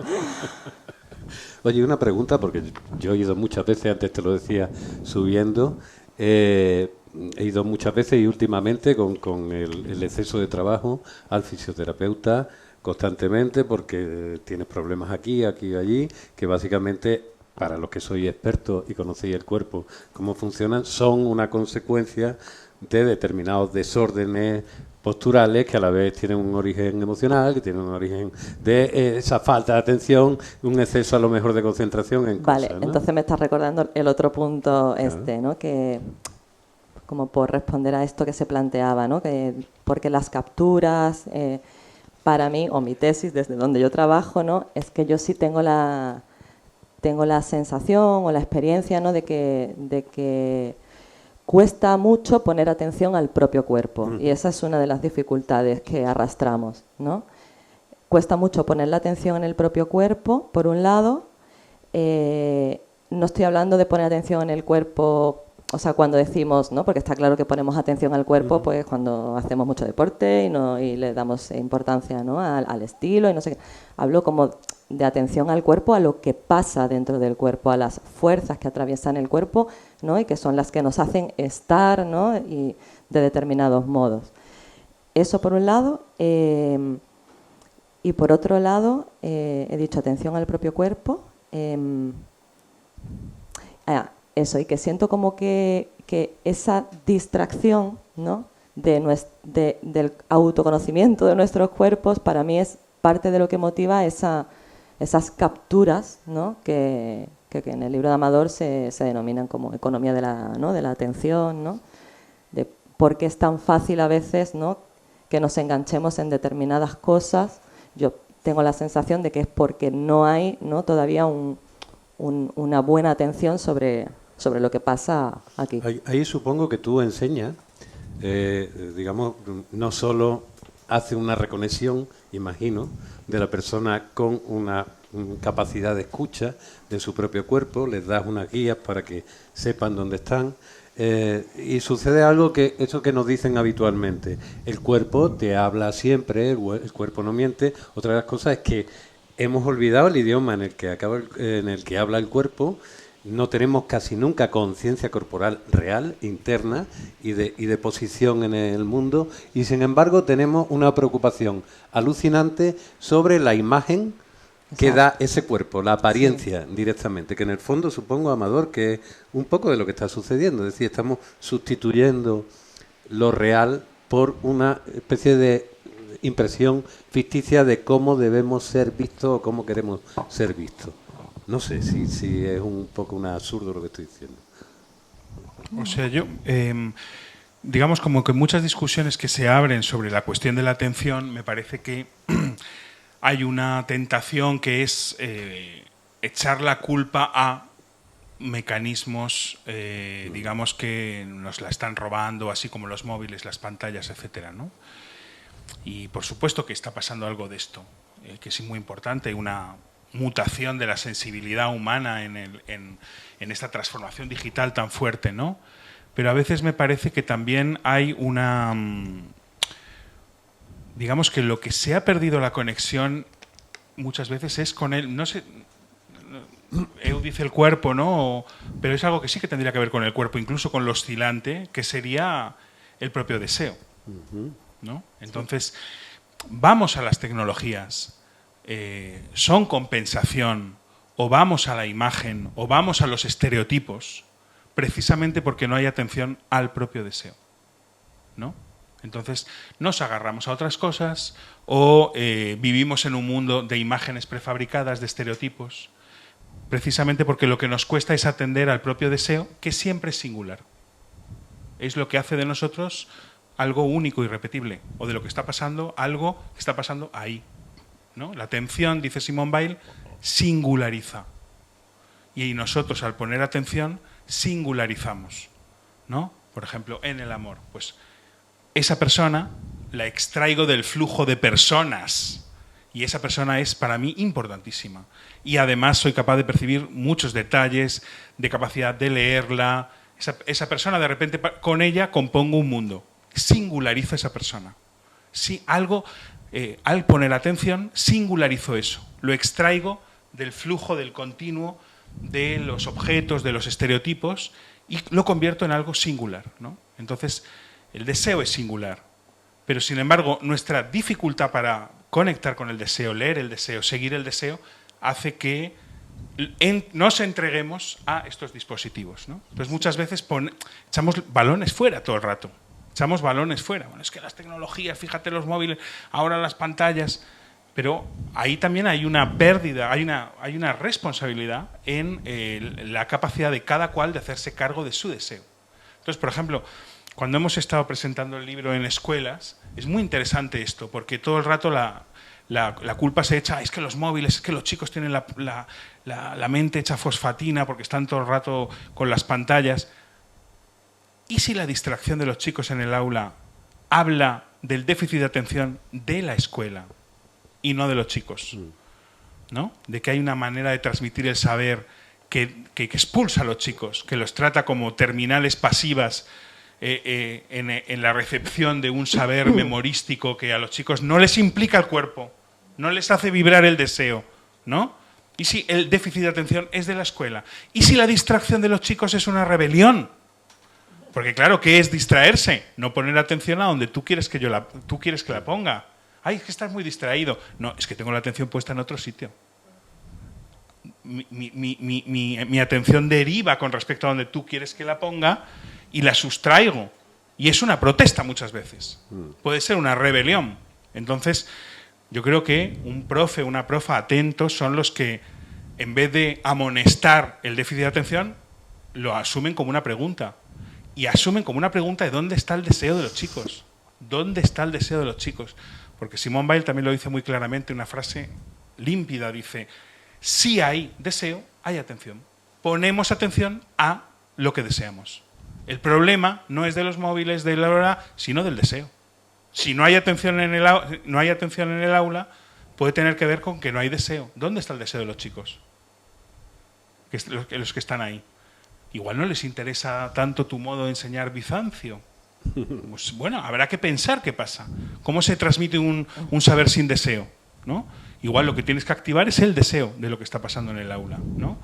Oye, una pregunta, porque yo he ido muchas veces, antes te lo decía, subiendo, he ido muchas veces y últimamente con el exceso de trabajo al fisioterapeuta constantemente porque tienes problemas aquí y allí, que básicamente, para los que sois expertos y conocéis el cuerpo, cómo funcionan, son una consecuencia de determinados desórdenes posturales que a la vez tienen un origen emocional, que tienen un origen de esa falta de atención, un exceso a lo mejor de concentración en vale, cosas, ¿no? Entonces me estás recordando el otro punto, ¿no?, que como por responder a esto que se planteaba, ¿no?, que porque las capturas, para mí, o mi tesis desde donde yo trabajo, ¿no?, es que yo sí tengo la sensación o la experiencia, ¿no?, de que cuesta mucho poner atención al propio cuerpo, y esa es una de las dificultades que arrastramos, ¿no? Cuesta mucho poner la atención en el propio cuerpo, por un lado. No estoy hablando de poner atención en el cuerpo o sea, cuando decimos, ¿no? Porque está claro que ponemos atención al cuerpo, pues cuando hacemos mucho deporte y le damos importancia, ¿no? al estilo y no sé qué. Hablo como de atención al cuerpo, a lo que pasa dentro del cuerpo, a las fuerzas que atraviesan el cuerpo, ¿no? Y que son las que nos hacen estar, ¿no? Y de determinados modos. Eso por un lado. Y por otro lado, he dicho atención al propio cuerpo. Eso, y que siento como que esa distracción, ¿no? del autoconocimiento de nuestros cuerpos, para mí es parte de lo que motiva esas capturas, ¿no? que en el libro de Amador se denominan como economía de la atención, ¿no? De por qué es tan fácil a veces, ¿no? que nos enganchemos en determinadas cosas. Yo tengo la sensación de que es porque no hay, ¿no? todavía una buena atención sobre lo que pasa aquí. Ahí supongo que tú enseñas, digamos, no solo hace una reconexión, imagino, de la persona con una capacidad de escucha de su propio cuerpo, les das unas guías para que sepan dónde están, y sucede algo que eso que nos dicen habitualmente: el cuerpo te habla siempre, el cuerpo no miente. Otra de las cosas es que hemos olvidado el idioma en el que habla el cuerpo. No tenemos casi nunca conciencia corporal real, interna y de posición en el mundo, y sin embargo tenemos una preocupación alucinante sobre la imagen que da ese cuerpo, la apariencia directamente, que en el fondo supongo, Amador, que es un poco de lo que está sucediendo. Es decir, estamos sustituyendo lo real por una especie de impresión ficticia de cómo debemos ser vistos o cómo queremos ser vistos. No sé si es un poco un absurdo lo que estoy diciendo. O sea, yo, digamos como que muchas discusiones que se abren sobre la cuestión de la atención, me parece que hay una tentación que es echar la culpa a mecanismos, digamos, que nos la están robando, así como los móviles, las pantallas, etcétera, ¿no? Y por supuesto que está pasando algo de esto, que es muy importante, una mutación de la sensibilidad humana en esta transformación digital tan fuerte, ¿no? Pero a veces me parece que también hay una... digamos que lo que se ha perdido la conexión muchas veces es con él. No sé, Eu dice el cuerpo, ¿no? Pero es algo que sí que tendría que ver con el cuerpo, incluso con lo oscilante, que sería el propio deseo, ¿no? Entonces, vamos a las tecnologías, son compensación, o vamos a la imagen, o vamos a los estereotipos, precisamente porque no hay atención al propio deseo, ¿no? Entonces, nos agarramos a otras cosas o vivimos en un mundo de imágenes prefabricadas, de estereotipos, precisamente porque lo que nos cuesta es atender al propio deseo, que siempre es singular. Es lo que hace de nosotros algo único y irrepetible, o de lo que está pasando, algo que está pasando ahí, ¿no? La atención, dice Simone Weil, singulariza. Y nosotros, al poner atención, singularizamos, ¿no? Por ejemplo, en el amor, pues esa persona la extraigo del flujo de personas y esa persona es para mí importantísima. Y además soy capaz de percibir muchos detalles, de capacidad de leerla. Esa persona, de repente, con ella compongo un mundo. Singularizo a esa persona. Sí, algo, al poner atención, singularizo eso. Lo extraigo del flujo, del continuo, de los objetos, de los estereotipos y lo convierto en algo singular, ¿no? Entonces, el deseo es singular, pero sin embargo nuestra dificultad para conectar con el deseo, leer el deseo, seguir el deseo, hace que nos entreguemos a estos dispositivos, ¿no? Entonces muchas veces echamos balones fuera todo el rato, echamos balones fuera. Bueno, es que las tecnologías, fíjate los móviles, ahora las pantallas, pero ahí también hay una pérdida, hay una responsabilidad en la capacidad de cada cual de hacerse cargo de su deseo. Entonces, por ejemplo, cuando hemos estado presentando el libro en escuelas, es muy interesante esto, porque todo el rato la culpa se echa, es que los móviles, es que los chicos tienen la mente hecha fosfatina porque están todo el rato con las pantallas. ¿Y si la distracción de los chicos en el aula habla del déficit de atención de la escuela y no de los chicos? ¿No? De que hay una manera de transmitir el saber que expulsa a los chicos, que los trata como terminales pasivas en la recepción de un saber memorístico que a los chicos no les implica el cuerpo, no les hace vibrar el deseo, ¿no? ¿Y si el déficit de atención es de la escuela? ¿Y si la distracción de los chicos es una rebelión? Porque claro, ¿qué es distraerse? No poner atención a donde tú quieres que tú quieres que la ponga. Ay, es que estás muy distraído. No, es que tengo la atención puesta en otro sitio. Mi atención deriva con respecto a donde tú quieres que la ponga y la sustraigo. Y es una protesta muchas veces. Puede ser una rebelión. Entonces, yo creo que un profe, una profa atentos son los que, en vez de amonestar el déficit de atención, lo asumen como una pregunta. Y asumen como una pregunta de dónde está el deseo de los chicos. ¿Dónde está el deseo de los chicos? Porque Simone Weil también lo dice muy claramente, una frase límpida, dice, si hay deseo, hay atención. Ponemos atención a lo que deseamos. El problema no es de los móviles, de la hora, sino del deseo. Si no hay atención en el aula, puede tener que ver con que no hay deseo. ¿Dónde está el deseo de los chicos? Los que están ahí. Igual no les interesa tanto tu modo de enseñar Bizancio. Pues bueno, habrá que pensar qué pasa. ¿Cómo se transmite un saber sin deseo? ¿No? Igual lo que tienes que activar es el deseo de lo que está pasando en el aula, ¿no?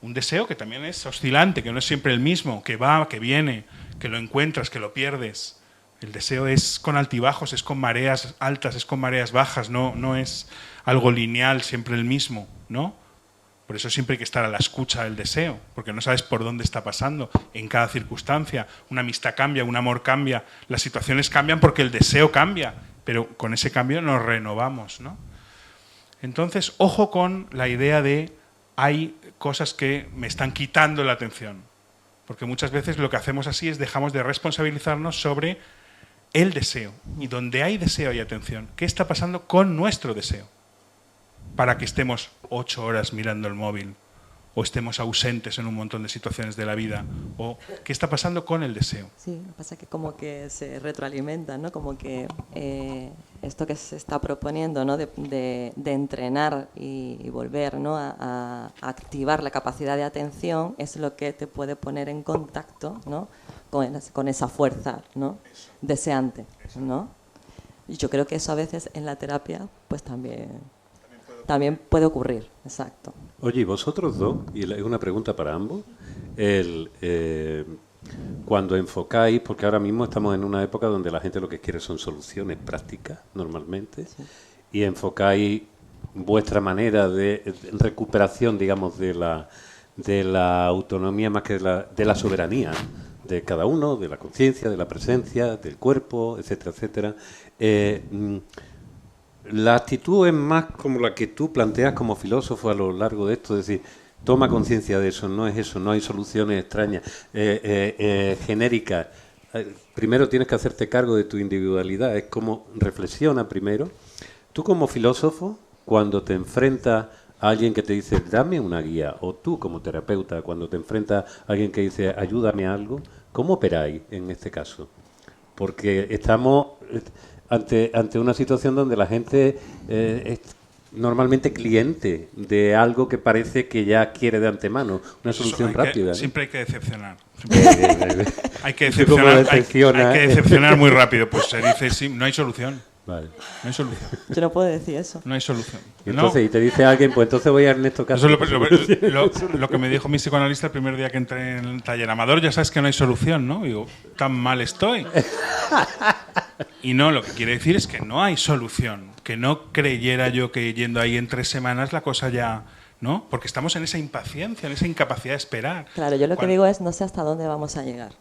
Un deseo que también es oscilante, que no es siempre el mismo, que va, que viene, que lo encuentras, que lo pierdes. El deseo es con altibajos, es con mareas altas, es con mareas bajas, no es algo lineal, siempre el mismo, ¿no? Por eso siempre hay que estar a la escucha del deseo, porque no sabes por dónde está pasando en cada circunstancia. Una amistad cambia, un amor cambia, las situaciones cambian porque el deseo cambia, pero con ese cambio nos renovamos, ¿no? Entonces, ojo con la idea de hay cosas que me están quitando la atención, porque muchas veces lo que hacemos así es dejamos de responsabilizarnos sobre el deseo. Y donde hay deseo hay atención. ¿Qué está pasando con nuestro deseo? Para que estemos 8 horas mirando el móvil o estemos ausentes en un montón de situaciones de la vida, o qué está pasando con el deseo. Sí, lo que pasa es que como que se retroalimenta, ¿no? Como que esto que se está proponiendo, ¿no? de entrenar y volver, ¿no? a activar la capacidad de atención es lo que te puede poner en contacto, ¿no? con esa fuerza, ¿no? deseante, ¿no? Y yo creo que eso a veces en la terapia pues también puede ocurrir, exacto. Oye, vosotros dos, y es una pregunta para ambos, cuando enfocáis, porque ahora mismo estamos en una época donde la gente lo que quiere son soluciones prácticas, normalmente, sí. Y enfocáis vuestra manera de recuperación, digamos, de la autonomía más que de la soberanía de cada uno, de la conciencia, de la presencia, del cuerpo, etcétera, etcétera. La actitud es más como la que tú planteas como filósofo a lo largo de esto, es decir, toma conciencia de eso, no es eso, no hay soluciones extrañas, genéricas. Primero tienes que hacerte cargo de tu individualidad, es como reflexiona primero. Tú como filósofo, cuando te enfrentas a alguien que te dice, dame una guía, o tú como terapeuta, cuando te enfrentas a alguien que dice, ayúdame a algo, ¿cómo operáis en este caso? Porque estamos ante una situación donde la gente es normalmente cliente de algo que parece que ya quiere de antemano, una solución rápida. Siempre hay que decepcionar. Hay que decepcionar muy rápido. Pues se dice, sí, no hay solución. Vale. No hay solución. Yo no puedo decir eso. No hay solución. Y entonces, y te dice alguien, pues entonces voy a Ernesto Castro. Lo que me dijo mi psicoanalista el primer día que entré en el taller. Amador, ya sabes que no hay solución, ¿no? Y digo, tan mal estoy. Y no, lo que quiere decir es que no hay solución. Que no creyera yo que yendo ahí en 3 semanas la cosa ya... ¿no? Porque estamos en esa impaciencia, en esa incapacidad de esperar. Claro, yo lo que digo es no sé hasta dónde vamos a llegar.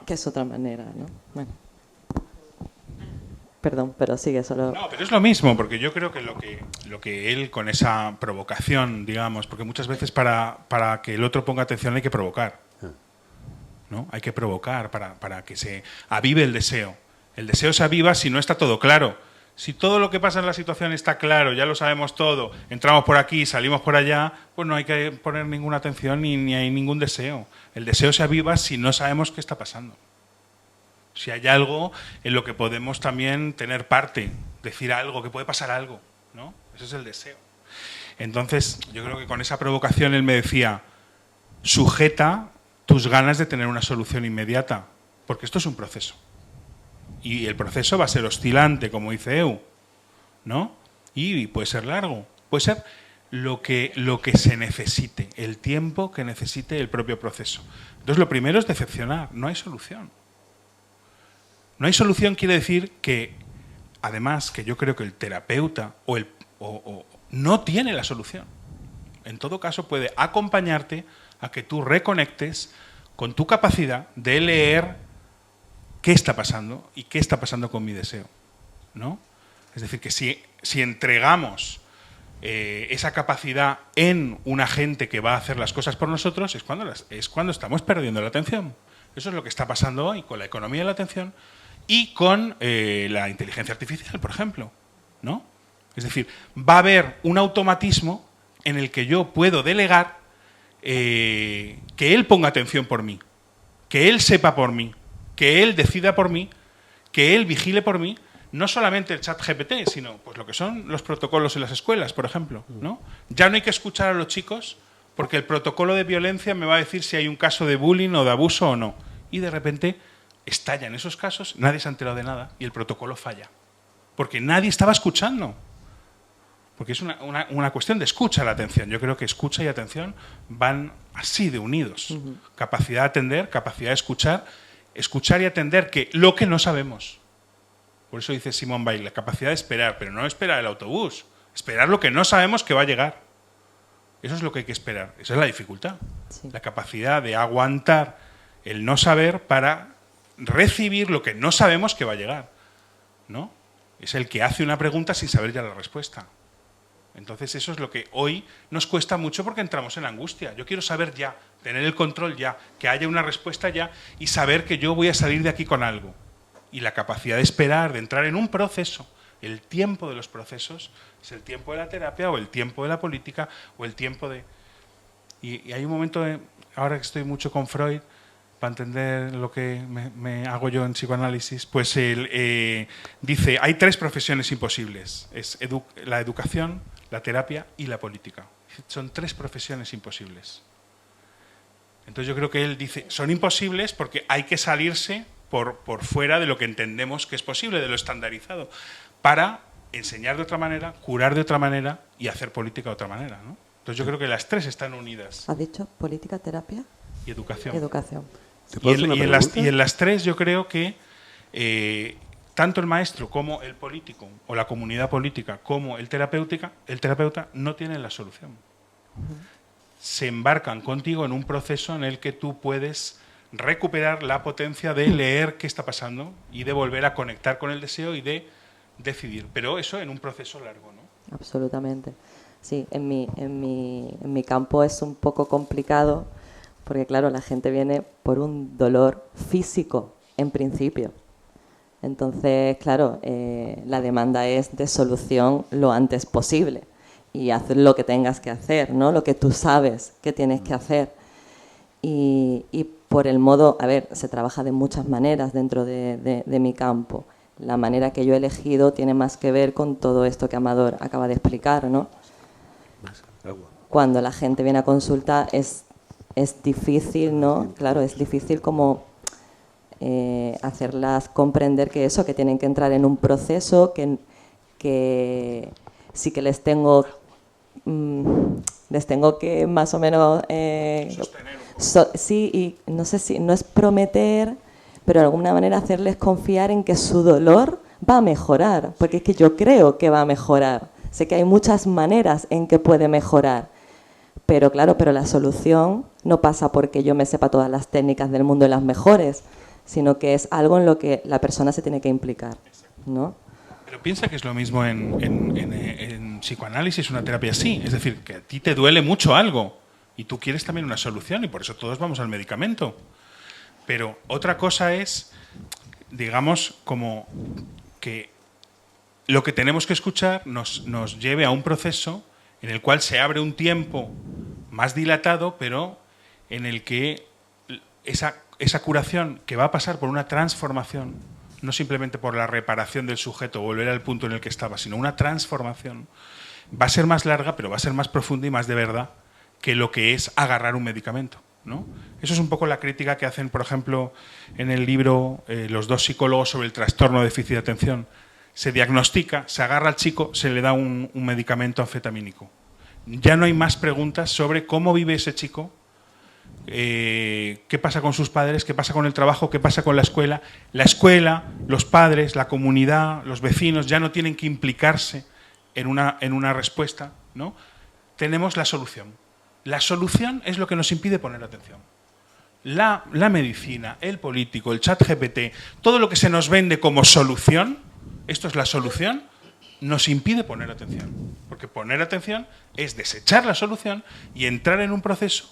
Que es otra manera, ¿no? Bueno. Perdón, pero sigue solo... No, pero es lo mismo, porque yo creo que lo que él, con esa provocación, digamos, porque muchas veces para que el otro ponga atención hay que provocar, ¿no? Hay que provocar para que se avive el deseo. El deseo se aviva si no está todo claro. Si todo lo que pasa en la situación está claro, ya lo sabemos todo, entramos por aquí, salimos por allá, pues no hay que poner ninguna atención ni hay ningún deseo. El deseo se aviva si no sabemos qué está pasando. Si hay algo en lo que podemos también tener parte, decir algo, que puede pasar algo, ¿no? Ese es el deseo. Entonces, yo creo que con esa provocación él me decía, sujeta tus ganas de tener una solución inmediata, porque esto es un proceso. Y el proceso va a ser oscilante, como dice Eu, ¿no? Y puede ser largo, puede ser lo que se necesite, el tiempo que necesite el propio proceso. Entonces, lo primero es decepcionar, no hay solución. No hay solución quiere decir que, además, que yo creo que el terapeuta no tiene la solución. En todo caso, puede acompañarte a que tú reconectes con tu capacidad de leer qué está pasando y qué está pasando con mi deseo, ¿no? Es decir, que si entregamos esa capacidad en un agente que va a hacer las cosas por nosotros, es cuando estamos perdiendo la atención. Eso es lo que está pasando hoy con la economía de la atención y con la inteligencia artificial, por ejemplo, ¿no? Es decir, va a haber un automatismo en el que yo puedo delegar que él ponga atención por mí, que él sepa por mí, que él decida por mí, que él vigile por mí, no solamente el chat GPT, sino pues lo que son los protocolos en las escuelas, por ejemplo, ¿no? Ya no hay que escuchar a los chicos porque el protocolo de violencia me va a decir si hay un caso de bullying o de abuso o no. Y de repente estallan esos casos, nadie se ha enterado de nada y el protocolo falla. Porque nadie estaba escuchando. Porque es una cuestión de escucha a la atención. Yo creo que escucha y atención van así de unidos. Capacidad de atender, capacidad de escuchar y atender que lo que no sabemos. Por eso dice Simone Weil, la capacidad de esperar, pero no esperar el autobús, esperar lo que no sabemos que va a llegar. Eso es lo que hay que esperar. Esa es la dificultad. Sí. La capacidad de aguantar el no saber para recibir lo que no sabemos que va a llegar, ¿no? Es el que hace una pregunta sin saber ya la respuesta. Entonces eso es lo que hoy nos cuesta mucho porque entramos en angustia. Yo quiero saber ya, tener el control ya, que haya una respuesta ya y saber que yo voy a salir de aquí con algo. Y la capacidad de esperar, de entrar en un proceso, el tiempo de los procesos, es el tiempo de la terapia o el tiempo de la política o el tiempo de... Y hay un momento, ahora que estoy mucho con Freud, para entender lo que me hago yo en psicoanálisis, pues él dice, hay 3 profesiones imposibles, es la educación, la terapia y la política. Son 3 profesiones imposibles. Entonces yo creo que él dice, son imposibles porque hay que salirse por fuera de lo que entendemos que es posible, de lo estandarizado, para enseñar de otra manera, curar de otra manera y hacer política de otra manera, ¿no? Entonces yo creo que las 3 están unidas. ¿Has dicho política, terapia? Y educación. Educación. Y en las 3 yo creo que tanto el maestro como el político, o la comunidad política, como el terapeuta no tienen la solución. Se embarcan contigo en un proceso en el que tú puedes recuperar la potencia de leer qué está pasando y de volver a conectar con el deseo y de decidir. Pero eso en un proceso largo, ¿no? Absolutamente. Sí, en mi campo es un poco complicado porque, claro, la gente viene por un dolor físico, en principio. Entonces, claro, la demanda es de solución lo antes posible y hacer lo que tengas que hacer, ¿no? Lo que tú sabes que tienes que hacer. Y por el modo, a ver, se trabaja de muchas maneras dentro de mi campo. La manera que yo he elegido tiene más que ver con todo esto que Amador acaba de explicar, ¿no? Cuando la gente viene a consulta es difícil, ¿no? Claro, es difícil como hacerlas comprender que eso, que tienen que entrar en un proceso, que sí que les tengo que más o menos sí, y no sé si no es prometer, pero de alguna manera hacerles confiar en que su dolor va a mejorar, porque es que yo creo que va a mejorar. Sé que hay muchas maneras en que puede mejorar, pero claro, pero la solución no pasa porque yo me sepa todas las técnicas del mundo y las mejores, sino que es algo en lo que la persona se tiene que implicar, ¿no? Pero piensa que es lo mismo en psicoanálisis, una terapia así. Es decir, que a ti te duele mucho algo y tú quieres también una solución y por eso todos vamos al medicamento. Pero otra cosa es, digamos, como que lo que tenemos que escuchar nos lleve a un proceso en el cual se abre un tiempo más dilatado, pero en el que esa curación que va a pasar por una transformación, no simplemente por la reparación del sujeto, volver al punto en el que estaba, sino una transformación, va a ser más larga, pero va a ser más profunda y más de verdad que lo que es agarrar un medicamento, ¿no? Eso es un poco la crítica que hacen, por ejemplo, en el libro los dos psicólogos sobre el trastorno de déficit de atención. Se diagnostica, se agarra al chico, se le da un medicamento anfetamínico. Ya no hay más preguntas sobre cómo vive ese chico, qué pasa con sus padres, qué pasa con el trabajo, qué pasa con la escuela. La escuela, los padres, la comunidad, los vecinos ya no tienen que implicarse en una respuesta, ¿no? Tenemos la solución. La solución es lo que nos impide poner atención. La medicina, el político, el chat GPT, todo lo que se nos vende como solución, esto es la solución, nos impide poner atención. Porque poner atención es desechar la solución y entrar en un proceso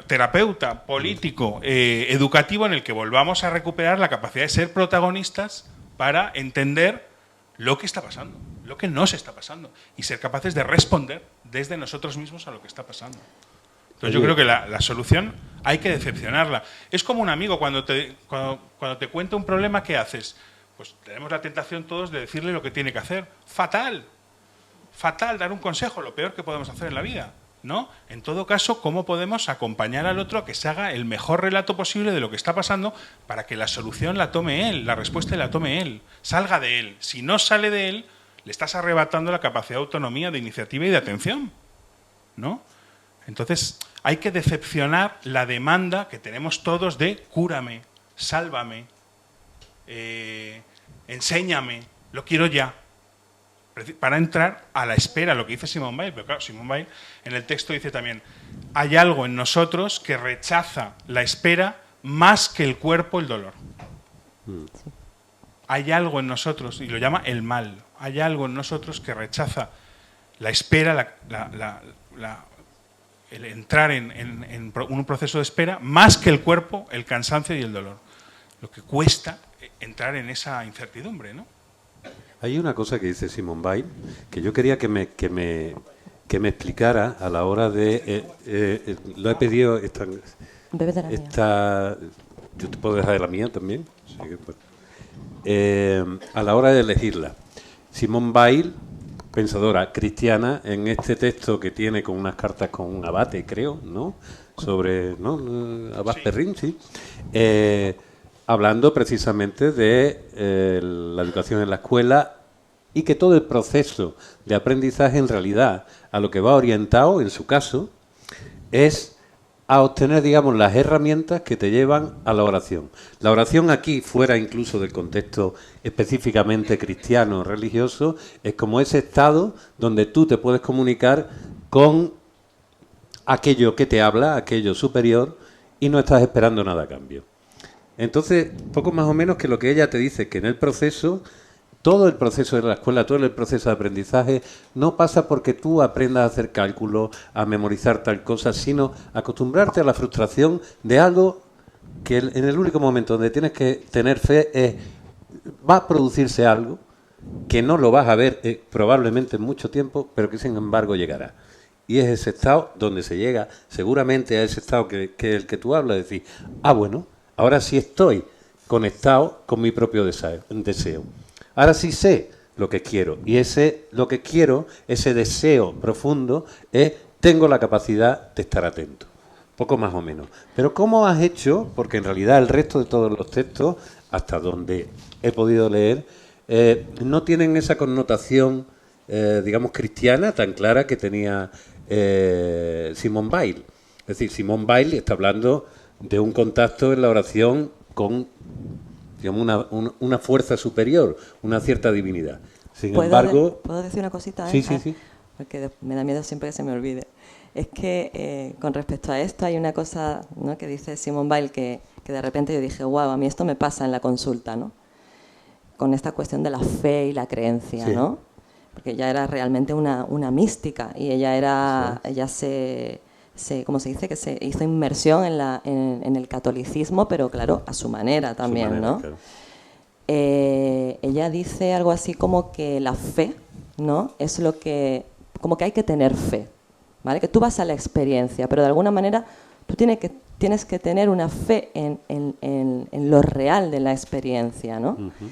terapeuta, político, educativo, en el que volvamos a recuperar la capacidad de ser protagonistas para entender lo que está pasando, lo que nos está pasando, y ser capaces de responder desde nosotros mismos a lo que está pasando. Entonces yo creo que la solución hay que decepcionarla. Es como un amigo cuando te cuenta un problema, ¿qué haces? Pues tenemos la tentación todos de decirle lo que tiene que hacer. Fatal, dar un consejo, lo peor que podemos hacer en la vida, ¿no? En todo caso, ¿cómo podemos acompañar al otro a que se haga el mejor relato posible de lo que está pasando para que la solución la tome él, la respuesta la tome él, salga de él? Si no sale de él, le estás arrebatando la capacidad de autonomía, de iniciativa y de atención, ¿no? Entonces, hay que decepcionar la demanda que tenemos todos de cúrame, sálvame, enséñame, lo quiero ya, para entrar a la espera, lo que dice Simone Weil. Pero claro, Simone Weil en el texto dice también, hay algo en nosotros que rechaza la espera más que el cuerpo el dolor. Hay algo en nosotros, y lo llama el mal, hay algo en nosotros que rechaza la espera, el entrar en un proceso de espera, más que el cuerpo, el cansancio y el dolor. Lo que cuesta entrar en esa incertidumbre, ¿no? Hay una cosa que dice Simone Weil que yo quería que me explicara a la hora de... lo he pedido... Bebe de la mía. Yo te puedo dejar de la mía también. Así que, bueno. A la hora de elegirla. Simone Weil, pensadora cristiana, en este texto que tiene con unas cartas con un abate, creo, ¿no? Sobre... ¿no? Abad Perrin, sí. Hablando precisamente de la educación en la escuela y que todo el proceso de aprendizaje en realidad a lo que va orientado, en su caso, es a obtener, digamos, las herramientas que te llevan a la oración. La oración aquí, fuera incluso del contexto específicamente cristiano o religioso, es como ese estado donde tú te puedes comunicar con aquello que te habla, aquello superior, y no estás esperando nada a cambio. Entonces, poco más o menos que lo que ella te dice, que en el proceso, todo el proceso de la escuela, todo el proceso de aprendizaje, no pasa porque tú aprendas a hacer cálculos, a memorizar tal cosa, sino acostumbrarte a la frustración de algo que en el único momento donde tienes que tener fe es, va a producirse algo que no lo vas a ver probablemente en mucho tiempo, pero que sin embargo llegará. Y es ese estado donde se llega seguramente a ese estado que el que tú hablas, decir, bueno, ahora sí estoy conectado con mi propio deseo. Ahora sí sé lo que quiero. Y lo que quiero, ese deseo profundo, es tengo la capacidad de estar atento. Poco más o menos. Pero ¿cómo has hecho? Porque en realidad el resto de todos los textos, hasta donde he podido leer, no tienen esa connotación, digamos, cristiana tan clara que tenía Simone Weil. Es decir, Simone Weil está hablando de un contacto en la oración con, digamos, una fuerza superior, una cierta divinidad. Sin embargo... ¿Puedo decir una cosita? Sí, sí. Porque me da miedo siempre que se me olvide. Es que con respecto a esto hay una cosa, ¿no?, que dice Simone Weil que de repente yo dije, wow, a mí esto me pasa en la consulta, ¿no? Con esta cuestión de la fe y la creencia, sí, ¿no? Porque ella era realmente una mística y ella era, sí, ella ¿cómo se dice? Que se hizo inmersión en el catolicismo, pero claro, a su manera también, ¿no? Claro. Ella dice algo así como que la fe, ¿no?, es lo que, como que hay que tener fe, ¿vale? Que tú vas a la experiencia, pero de alguna manera tú tienes que tener una fe en lo real de la experiencia, ¿no? Uh-huh.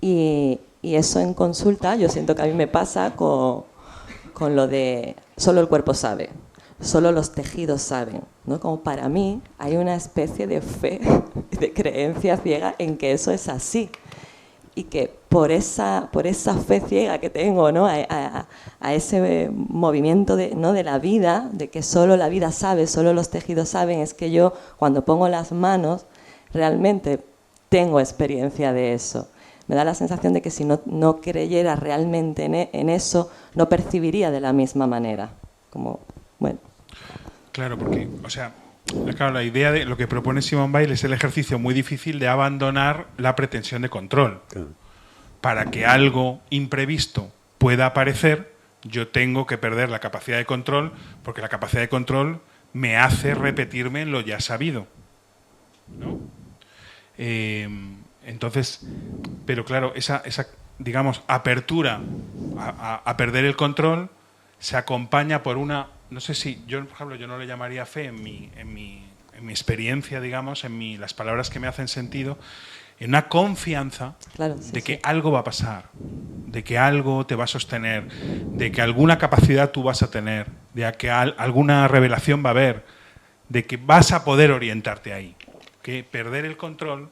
Y Y eso en consulta, yo siento que a mí me pasa con lo de solo el cuerpo sabe, solo los tejidos saben, ¿no? Como para mí hay una especie de fe, de creencia ciega en que eso es así. Y que por esa fe ciega que tengo, ¿no? a ese movimiento ¿no? de la vida, de que solo la vida sabe, solo los tejidos saben, es que yo cuando pongo las manos realmente tengo experiencia de eso. Me da la sensación de que si no creyera realmente en eso, no percibiría de la misma manera. Como, bueno. Claro, porque, o sea, claro, la idea de lo que propone Simone Weil es el ejercicio muy difícil de abandonar la pretensión de control. Para que algo imprevisto pueda aparecer, yo tengo que perder la capacidad de control, porque la capacidad de control me hace repetirme en lo ya sabido, ¿no? Entonces, pero claro, esa digamos, apertura a perder el control se acompaña por una, no sé si, yo por ejemplo, yo no le llamaría fe en mi experiencia, digamos, las palabras que me hacen sentido, en una confianza de que algo va a pasar, de que algo te va a sostener, de que alguna capacidad tú vas a tener, de que alguna revelación va a haber, de que vas a poder orientarte ahí. Que perder el control,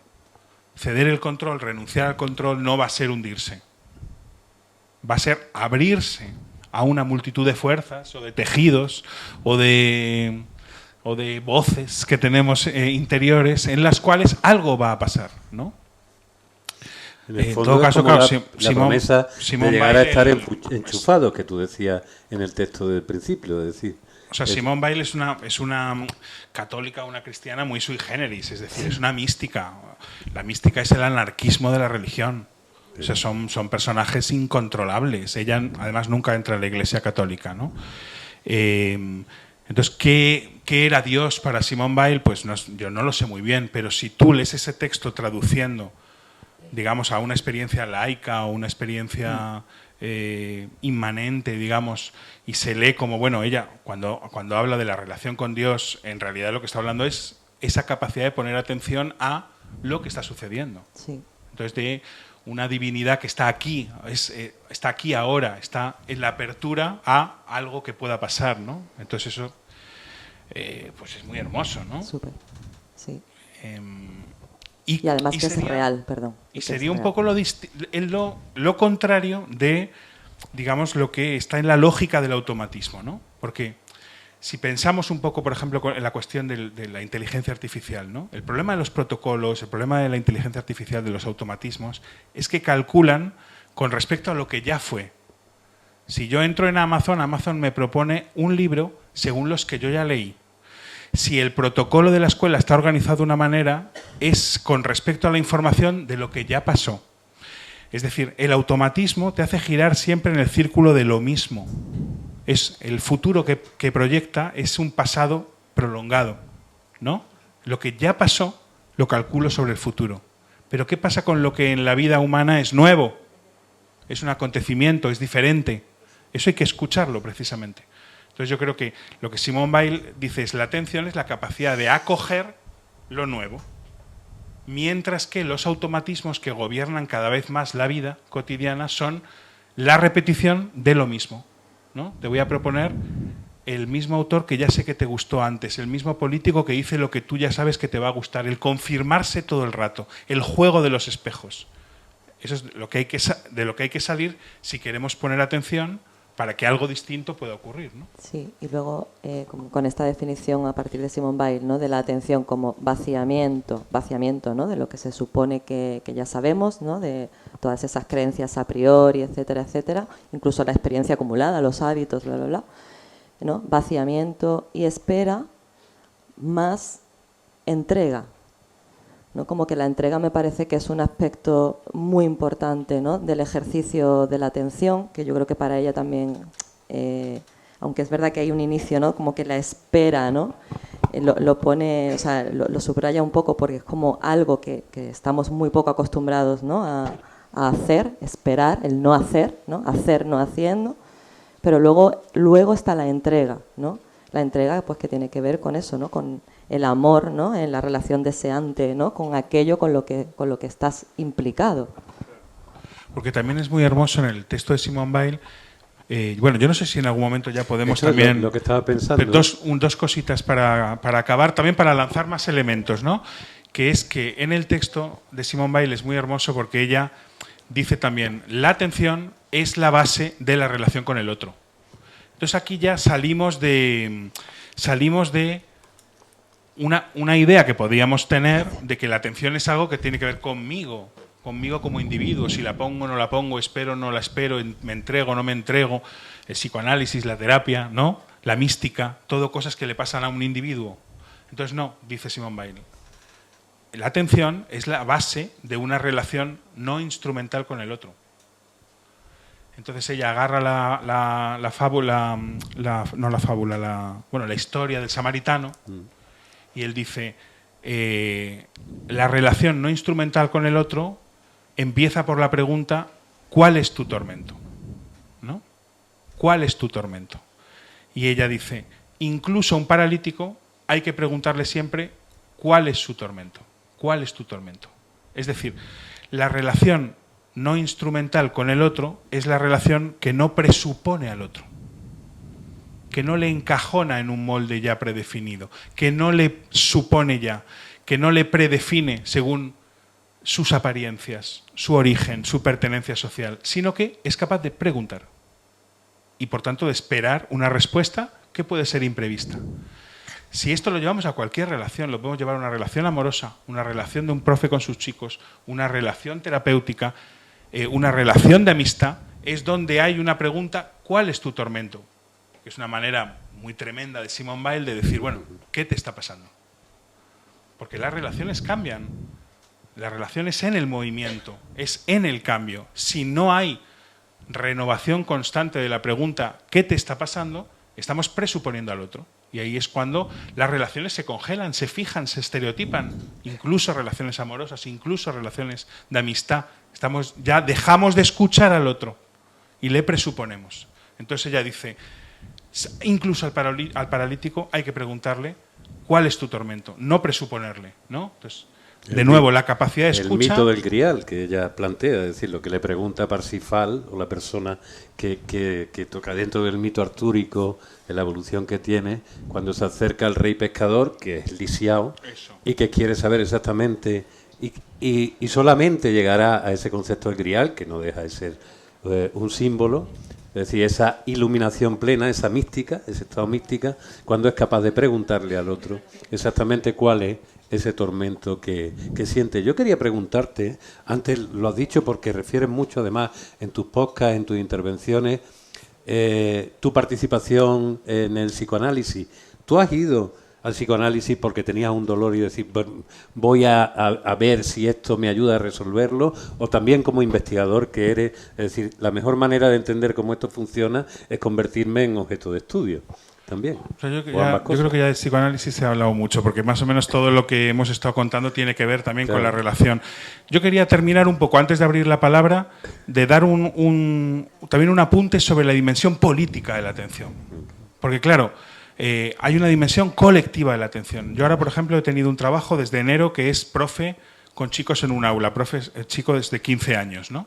ceder el control, renunciar al control no va a ser hundirse. Va a ser abrirse a una multitud de fuerzas o de tejidos o de voces que tenemos interiores en las cuales algo va a pasar, ¿no? En todo caso, claro, la promesa de llegar a estar enchufado, que tú decías en el texto del principio, es decir. O sea, Simone Weil es una católica, una cristiana muy sui generis, es decir, es una mística. La mística es el anarquismo de la religión. O sea, son personajes incontrolables. Ella, además, nunca entra en la Iglesia católica, ¿no? Entonces, ¿qué era Dios para Simone Weil? Pues yo no lo sé muy bien, pero si tú lees ese texto traduciendo, digamos, a una experiencia laica o una experiencia inmanente, digamos, y se lee como, bueno, ella cuando habla de la relación con Dios, en realidad lo que está hablando es esa capacidad de poner atención a lo que está sucediendo. Sí. Entonces, de una divinidad que está aquí, está aquí ahora, está en la apertura a algo que pueda pasar, ¿no? Entonces eso pues es muy hermoso, ¿no? Súper, sí. Y además que es real, perdón. Y sería un poco lo contrario de, digamos, lo que está en la lógica del automatismo, ¿no? Porque si pensamos un poco, por ejemplo, en la cuestión de la inteligencia artificial, ¿no? El problema de los protocolos, el problema de la inteligencia artificial, de los automatismos, es que calculan con respecto a lo que ya fue. Si yo entro en Amazon, Amazon me propone un libro según los que yo ya leí. Si el protocolo de la escuela está organizado de una manera, es con respecto a la información de lo que ya pasó. Es decir, el automatismo te hace girar siempre en el círculo de lo mismo. Es el futuro que proyecta es un pasado prolongado, ¿no? Lo que ya pasó lo calculo sobre el futuro. Pero ¿qué pasa con lo que en la vida humana es nuevo? Es un acontecimiento, es diferente. Eso hay que escucharlo precisamente. Entonces yo creo que lo que Simone Weil dice es la atención es la capacidad de acoger lo nuevo, mientras que los automatismos que gobiernan cada vez más la vida cotidiana son la repetición de lo mismo, ¿no? Te voy a proponer el mismo autor que ya sé que te gustó antes, el mismo político que dice lo que tú ya sabes que te va a gustar, el confirmarse todo el rato, el juego de los espejos. Eso es de lo que hay que salir si queremos poner atención para que algo distinto pueda ocurrir, ¿no? Sí, y luego con esta definición a partir de Simone Weil, ¿no? De la atención como vaciamiento, ¿no? De lo que se supone que ya sabemos, ¿no? De todas esas creencias a priori, etcétera, etcétera, incluso la experiencia acumulada, los hábitos, bla, bla, bla, ¿no? Vaciamiento y espera más entrega, ¿no? Como que la entrega me parece que es un aspecto muy importante, ¿no? Del ejercicio de la atención, que yo creo que para ella también, aunque es verdad que hay un inicio, ¿no? Como que la espera, ¿no? Lo pone, o sea, lo subraya un poco porque es como algo que estamos muy poco acostumbrados, ¿no? a hacer, esperar, el no hacer, ¿no? Hacer no haciendo, pero luego está la entrega, ¿no? La entrega pues que tiene que ver con eso, ¿no? Con el amor, ¿no? En la relación deseante, ¿no? Con aquello con lo que estás implicado. porque también es muy hermoso en el texto de Simone Weil. Bueno, yo no sé si en algún momento ya podemos también... Lo que estaba pensando. Dos cositas para acabar, también para lanzar más elementos, ¿no? Que es que en el texto de Simone Weil es muy hermoso porque ella dice también, la atención es la base de la relación con el otro. Entonces aquí ya salimos de una idea que podríamos tener de que la atención es algo que tiene que ver conmigo como individuo, si la pongo o no la pongo, espero o no la espero, me entrego o no me entrego, el psicoanálisis, la terapia, ¿no? La mística, todo cosas que le pasan a un individuo. Entonces no, dice Simone Weil. La atención es la base de una relación no instrumental con el otro. Entonces ella agarra la historia del samaritano y él dice, la relación no instrumental con el otro empieza por la pregunta, ¿cuál es tu tormento? ¿No? ¿Cuál es tu tormento? Y ella dice, incluso a un paralítico hay que preguntarle siempre, ¿cuál es su tormento? ¿Cuál es tu tormento? Es decir, la relación no instrumental con el otro es la relación que no presupone al otro, que no le encajona en un molde ya predefinido, que no le supone ya, que no le predefine según sus apariencias, su origen, su pertenencia social, sino que es capaz de preguntar y, por tanto, de esperar una respuesta que puede ser imprevista. Si esto lo llevamos a cualquier relación, lo podemos llevar a una relación amorosa, una relación de un profe con sus chicos, una relación terapéutica, una relación de amistad, es donde hay una pregunta, ¿cuál es tu tormento? Que es una manera muy tremenda de Simone Weil de decir, bueno, ¿qué te está pasando? Porque las relaciones cambian, las relaciones en el movimiento, es en el cambio. Si no hay renovación constante de la pregunta, ¿qué te está pasando?, estamos presuponiendo al otro. Y ahí es cuando las relaciones se congelan, se fijan, se estereotipan, incluso relaciones amorosas, incluso relaciones de amistad. Ya dejamos de escuchar al otro y le presuponemos. Entonces ella dice, incluso al paralítico hay que preguntarle cuál es tu tormento, no presuponerle, ¿no? Entonces, de nuevo, la capacidad de escucha... El mito del grial que ella plantea, es decir, lo que le pregunta a Parsifal, o la persona que toca dentro del mito artúrico, en la evolución que tiene, cuando se acerca al rey pescador, que es Lisiao, y que quiere saber exactamente, y solamente llegará a ese concepto del grial, que no deja de ser un símbolo, es decir, esa iluminación plena, esa mística, ese estado mística, cuando es capaz de preguntarle al otro exactamente cuál es ese tormento que siente. Yo quería preguntarte, antes lo has dicho porque refieres mucho además en tus podcasts, en tus intervenciones, tu participación en el psicoanálisis. ¿Tú has ido al psicoanálisis porque tenías un dolor y decir, voy a ver si esto me ayuda a resolverlo? O también como investigador que eres, es decir, la mejor manera de entender cómo esto funciona es convertirme en objeto de estudio. También. O sea, yo creo que ya de psicoanálisis se ha hablado mucho, porque más o menos todo lo que hemos estado contando tiene que ver también con la relación. Yo quería terminar un poco, antes de abrir la palabra, de dar también un apunte sobre la dimensión política de la atención. Porque claro, hay una dimensión colectiva de la atención. Yo ahora, por ejemplo, he tenido un trabajo desde enero que es profe con chicos en un aula, chico desde 15 años, ¿no?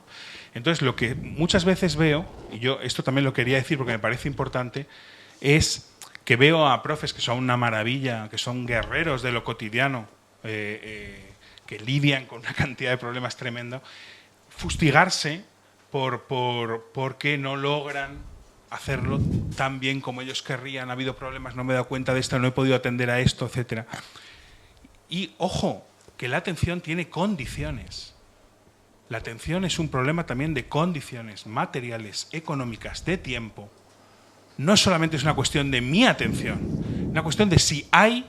Entonces, lo que muchas veces veo, y yo esto también lo quería decir porque me parece importante, es que veo a profes que son una maravilla, que son guerreros de lo cotidiano, que lidian con una cantidad de problemas tremendo, fustigarse porque no logran hacerlo tan bien como ellos querrían, ha habido problemas, no me he dado cuenta de esto, no he podido atender a esto, etc. Y ojo, que la atención tiene condiciones. La atención es un problema también de condiciones materiales, económicas, de tiempo. No solamente es una cuestión de mi atención, una cuestión de si hay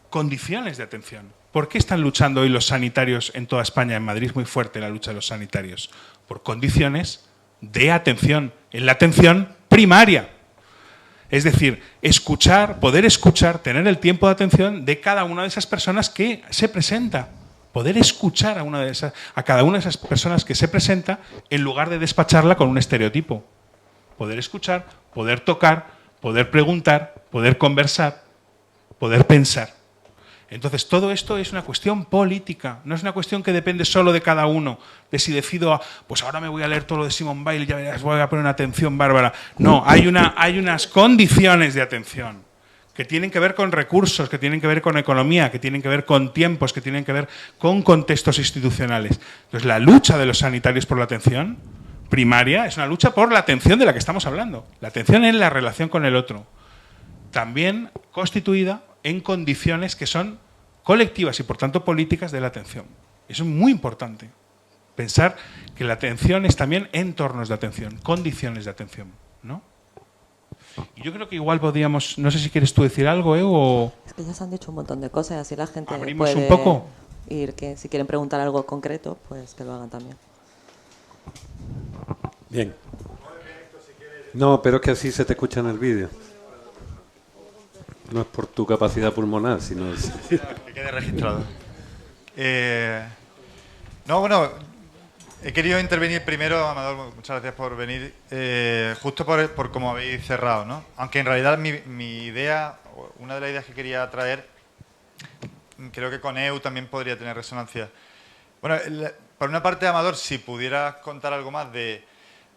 condiciones de atención. ¿Por qué están luchando hoy los sanitarios en toda España? En Madrid es muy fuerte la lucha de los sanitarios. Por condiciones de atención, en la atención primaria. Es decir, poder escuchar, tener el tiempo de atención de cada una de esas personas que se presenta. Poder escuchar a cada una de esas personas que se presenta en lugar de despacharla con un estereotipo. Poder escuchar, poder tocar, poder preguntar, poder conversar, poder pensar. Entonces, todo esto es una cuestión política, no es una cuestión que depende solo de cada uno, de si decido, pues ahora me voy a leer todo lo de Simone Weil y ya verás, voy a poner una atención bárbara. No, hay unas condiciones de atención que tienen que ver con recursos, que tienen que ver con economía, que tienen que ver con tiempos, que tienen que ver con contextos institucionales. Entonces, la lucha de los sanitarios por la atención primaria es una lucha por la atención de la que estamos hablando, la atención en la relación con el otro, también constituida en condiciones que son colectivas y, por tanto, políticas de la atención. Eso es muy importante. Pensar que la atención es también entornos de atención, condiciones de atención, ¿no? Y yo creo que igual podríamos, no sé si quieres tú decir algo, o... Es que ya se han dicho un montón de cosas, así la gente ¿Abrimos puede un poco? ir, que si quieren preguntar algo concreto, pues que lo hagan también. Bien. No, pero es que así se te escucha en el vídeo. No es por tu capacidad pulmonar, sino... Que quede registrado. No, bueno, he querido intervenir primero, Amador, muchas gracias por venir, justo por cómo habéis cerrado, ¿no? Aunque en realidad mi idea, una de las ideas que quería traer, creo que con EU también podría tener resonancia. Bueno, por una parte, Amador, si pudieras contar algo más de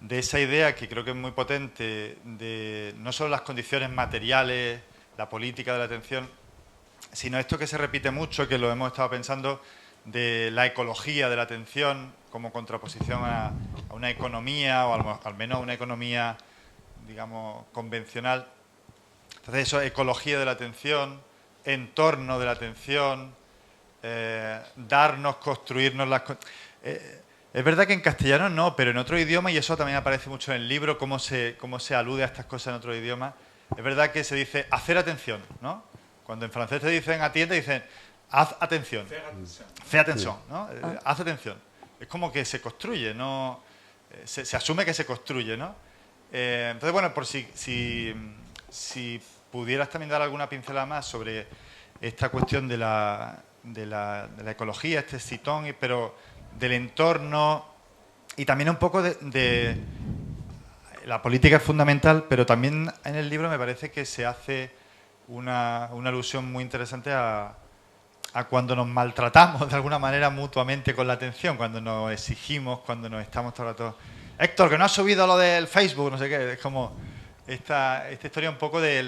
esa idea que creo que es muy potente, de no solo las condiciones materiales, la política de la atención, sino esto que se repite mucho, que lo hemos estado pensando, de la ecología de la atención como contraposición a una economía, o al menos a una economía, digamos, convencional. Entonces, eso, ecología de la atención, entorno de la atención, darnos, construirnos las... es verdad que en castellano no, pero en otro idioma, y eso también aparece mucho en el libro, cómo se alude a estas cosas en otro idioma. Es verdad que se dice hacer atención, ¿no? Cuando en francés te dicen atiende, dicen haz atención. Fais attention, ¿no? Haz atención. Es como que se construye, ¿no? Se asume que se construye, ¿no? Entonces, bueno, por si pudieras también dar alguna pincelada más sobre esta cuestión de la ecología, este citón, pero del entorno y también un poco de la política es fundamental, pero también en el libro me parece que se hace una alusión muy interesante a cuando nos maltratamos de alguna manera mutuamente con la atención, cuando nos exigimos, cuando nos estamos todo el rato... Héctor, que no has subido lo del Facebook, no sé qué. Es como esta historia un poco de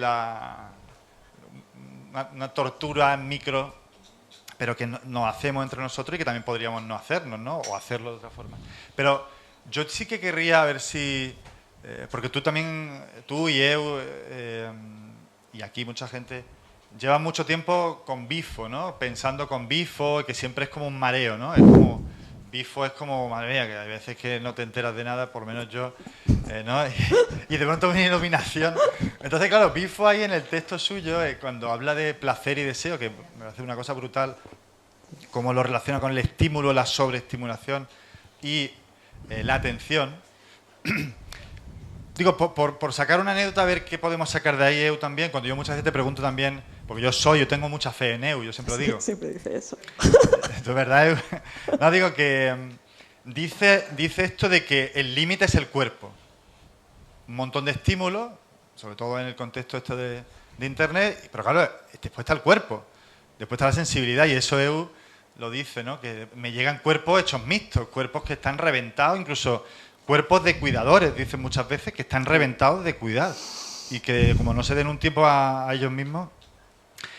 una tortura en micro, pero que nos hacemos entre nosotros y que también podríamos no hacernos, ¿no? O hacerlo de otra forma. Pero yo sí que querría ver si... porque tú también, tú y eu, y aquí mucha gente, lleva mucho tiempo con Bifo, ¿no? Pensando con Bifo, que siempre es como un mareo, ¿no? Es como, Bifo es como, madre mía, que hay veces que no te enteras de nada, por lo menos yo, ¿no? Y de pronto viene iluminación. Entonces, claro, Bifo ahí en el texto suyo, cuando habla de placer y deseo, que me parece una cosa brutal, cómo lo relaciona con el estímulo, la sobreestimulación y la atención. Digo, por sacar una anécdota, a ver qué podemos sacar de ahí, EU, también. Cuando yo muchas veces te pregunto también, porque yo tengo mucha fe en EU, yo siempre lo digo. Siempre dice eso. ¿Es verdad, EU? No, digo que dice esto de que el límite es el cuerpo. Un montón de estímulos, sobre todo en el contexto este de Internet, pero claro, después está el cuerpo, después está la sensibilidad, y eso EU lo dice, ¿no? Que me llegan cuerpos hechos mixtos, cuerpos que están reventados, incluso... Cuerpos de cuidadores, dicen muchas veces, que están reventados de cuidar y que como no se den un tiempo a ellos mismos.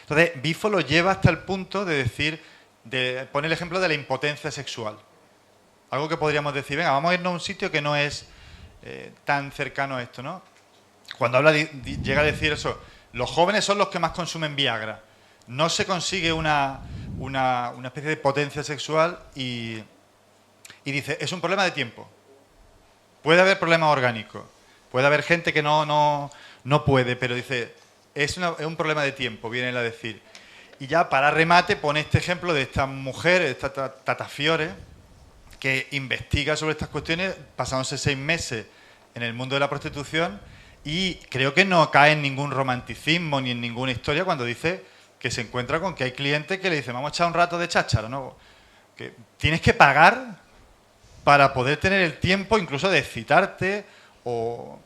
Entonces, Bifo lo lleva hasta el punto de decir, de poner el ejemplo de la impotencia sexual. Algo que podríamos decir, venga, vamos a irnos a un sitio que no es tan cercano a esto, ¿no? Cuando habla, llega a decir eso, los jóvenes son los que más consumen Viagra. No se consigue una especie de potencia sexual y dice, es un problema de tiempo. Puede haber problemas orgánicos, puede haber gente que no puede, pero dice, es un problema de tiempo, viene él a decir. Y ya para remate pone este ejemplo de esta mujer, esta Tata Fiore, que investiga sobre estas cuestiones, pasándose 6 meses en el mundo de la prostitución, y creo que no cae en ningún romanticismo ni en ninguna historia cuando dice que se encuentra con que hay clientes que le dicen, vamos a echar un rato de cháchara, ¿no? Que tienes que pagar para poder tener el tiempo incluso de excitarte, o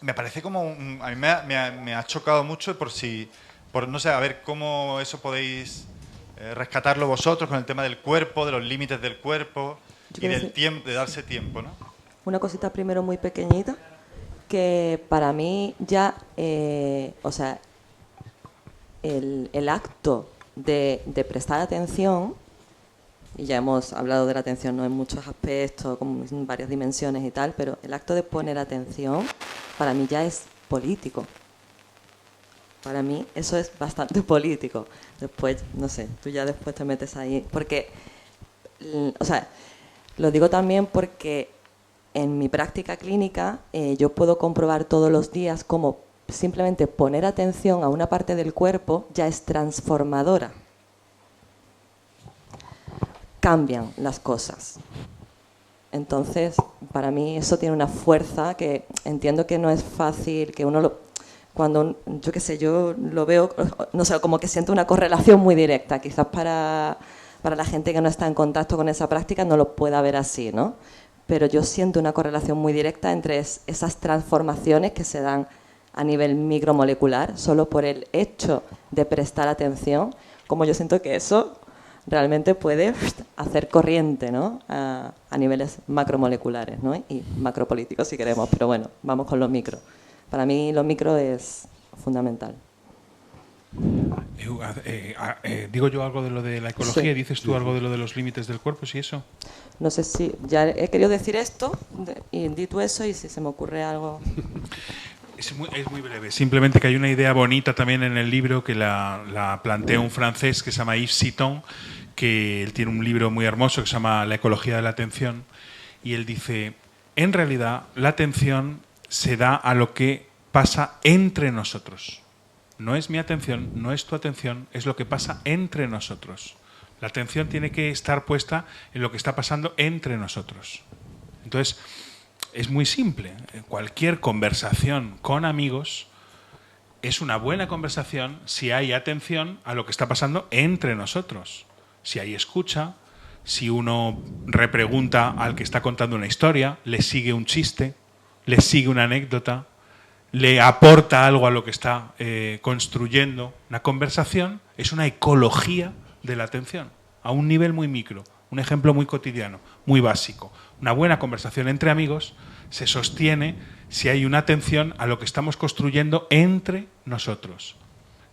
me parece como a mí me ha chocado mucho por no sé, a ver cómo eso podéis rescatarlo vosotros con el tema del cuerpo, de los límites del cuerpo y del decir tiempo, de darse tiempo, ¿no? una cosita primero muy pequeñita, que para mí ya, o sea, el acto de prestar atención, y ya hemos hablado de la atención, ¿no?, en muchos aspectos, como en varias dimensiones y tal, pero el acto de poner atención para mí ya es político. Para mí eso es bastante político. Después, no sé, tú ya después te metes ahí. Porque, o sea, lo digo también porque en mi práctica clínica yo puedo comprobar todos los días cómo simplemente poner atención a una parte del cuerpo ya es transformadora. Cambian las cosas. Entonces, para mí eso tiene una fuerza que entiendo que no es fácil, que uno lo... Cuando, yo qué sé, yo lo veo, no sé, como que siento una correlación muy directa. Quizás para la gente que no está en contacto con esa práctica no lo pueda ver así, ¿no? Pero yo siento una correlación muy directa entre esas transformaciones que se dan a nivel micromolecular, solo por el hecho de prestar atención, como yo siento que eso realmente puede hacer corriente, ¿no?, a niveles macromoleculares, ¿no?, y macropolíticos si queremos, pero bueno, vamos con lo micro. Para mí lo micro es fundamental. Digo yo algo de lo de la ecología, Sí. dices tú algo de lo de los límites del cuerpo, ¿sí eso? No sé si ya he querido decir esto y di tú eso y si se me ocurre algo... Es muy breve. Simplemente que hay una idea bonita también en el libro que la plantea un francés que se llama Yves Citon, que él tiene un libro muy hermoso que se llama La ecología de la atención, y él dice, en realidad la atención se da a lo que pasa entre nosotros. No es mi atención, no es tu atención, es lo que pasa entre nosotros. La atención tiene que estar puesta en lo que está pasando entre nosotros. Entonces, es muy simple. Cualquier conversación con amigos es una buena conversación si hay atención a lo que está pasando entre nosotros. Si hay escucha, si uno repregunta al que está contando una historia, le sigue un chiste, le sigue una anécdota, le aporta algo a lo que está construyendo. Una conversación es una ecología de la atención, a un nivel muy micro. Un ejemplo muy cotidiano, muy básico. Una buena conversación entre amigos se sostiene si hay una atención a lo que estamos construyendo entre nosotros.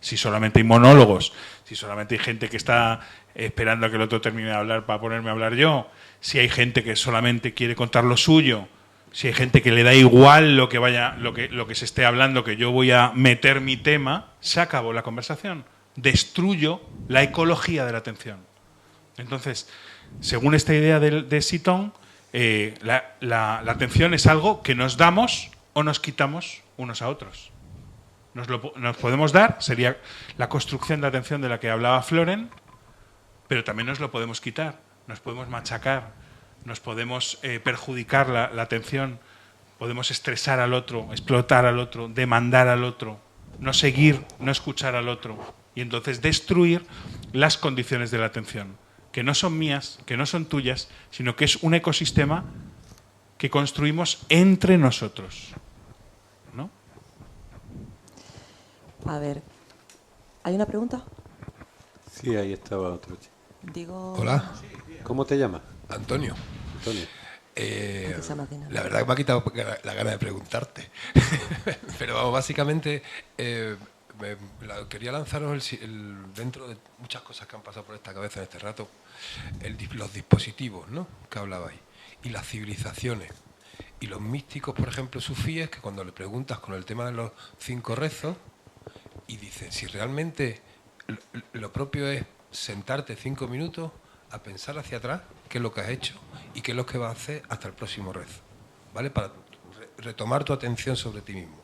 Si solamente hay monólogos, si solamente hay gente que está esperando a que el otro termine de hablar para ponerme a hablar yo, si hay gente que solamente quiere contar lo suyo, si hay gente que le da igual lo que se esté hablando, que yo voy a meter mi tema, se acabó la conversación. Destruyo la ecología de la atención. Entonces, según esta idea de Citon, la atención es algo que nos damos o nos quitamos unos a otros. Nos podemos dar, sería la construcción de atención de la que hablaba Floren, pero también nos lo podemos quitar, nos podemos machacar, nos podemos perjudicar la atención, podemos estresar al otro, explotar al otro, demandar al otro, no seguir, no escuchar al otro, y entonces destruir las condiciones de la atención, que no son mías, que no son tuyas, sino que es un ecosistema que construimos entre nosotros, ¿no? A ver, ¿hay una pregunta? Sí, ahí estaba otro chico. Digo... Hola, ¿Cómo te llamas? Antonio. Antonio. Antes se llama Dina. La verdad que me ha quitado la gana de preguntarte. Pero vamos, básicamente quería lanzaros dentro de muchas cosas que han pasado por esta cabeza en este rato, los dispositivos, ¿no?, que hablabais, y las civilizaciones. Y los místicos, por ejemplo, sufíes, que cuando le preguntas con el tema de los 5 rezos, y dicen, si realmente lo propio es sentarte 5 minutos a pensar hacia atrás qué es lo que has hecho y qué es lo que vas a hacer hasta el próximo rezo, ¿vale? Para retomar tu atención sobre ti mismo.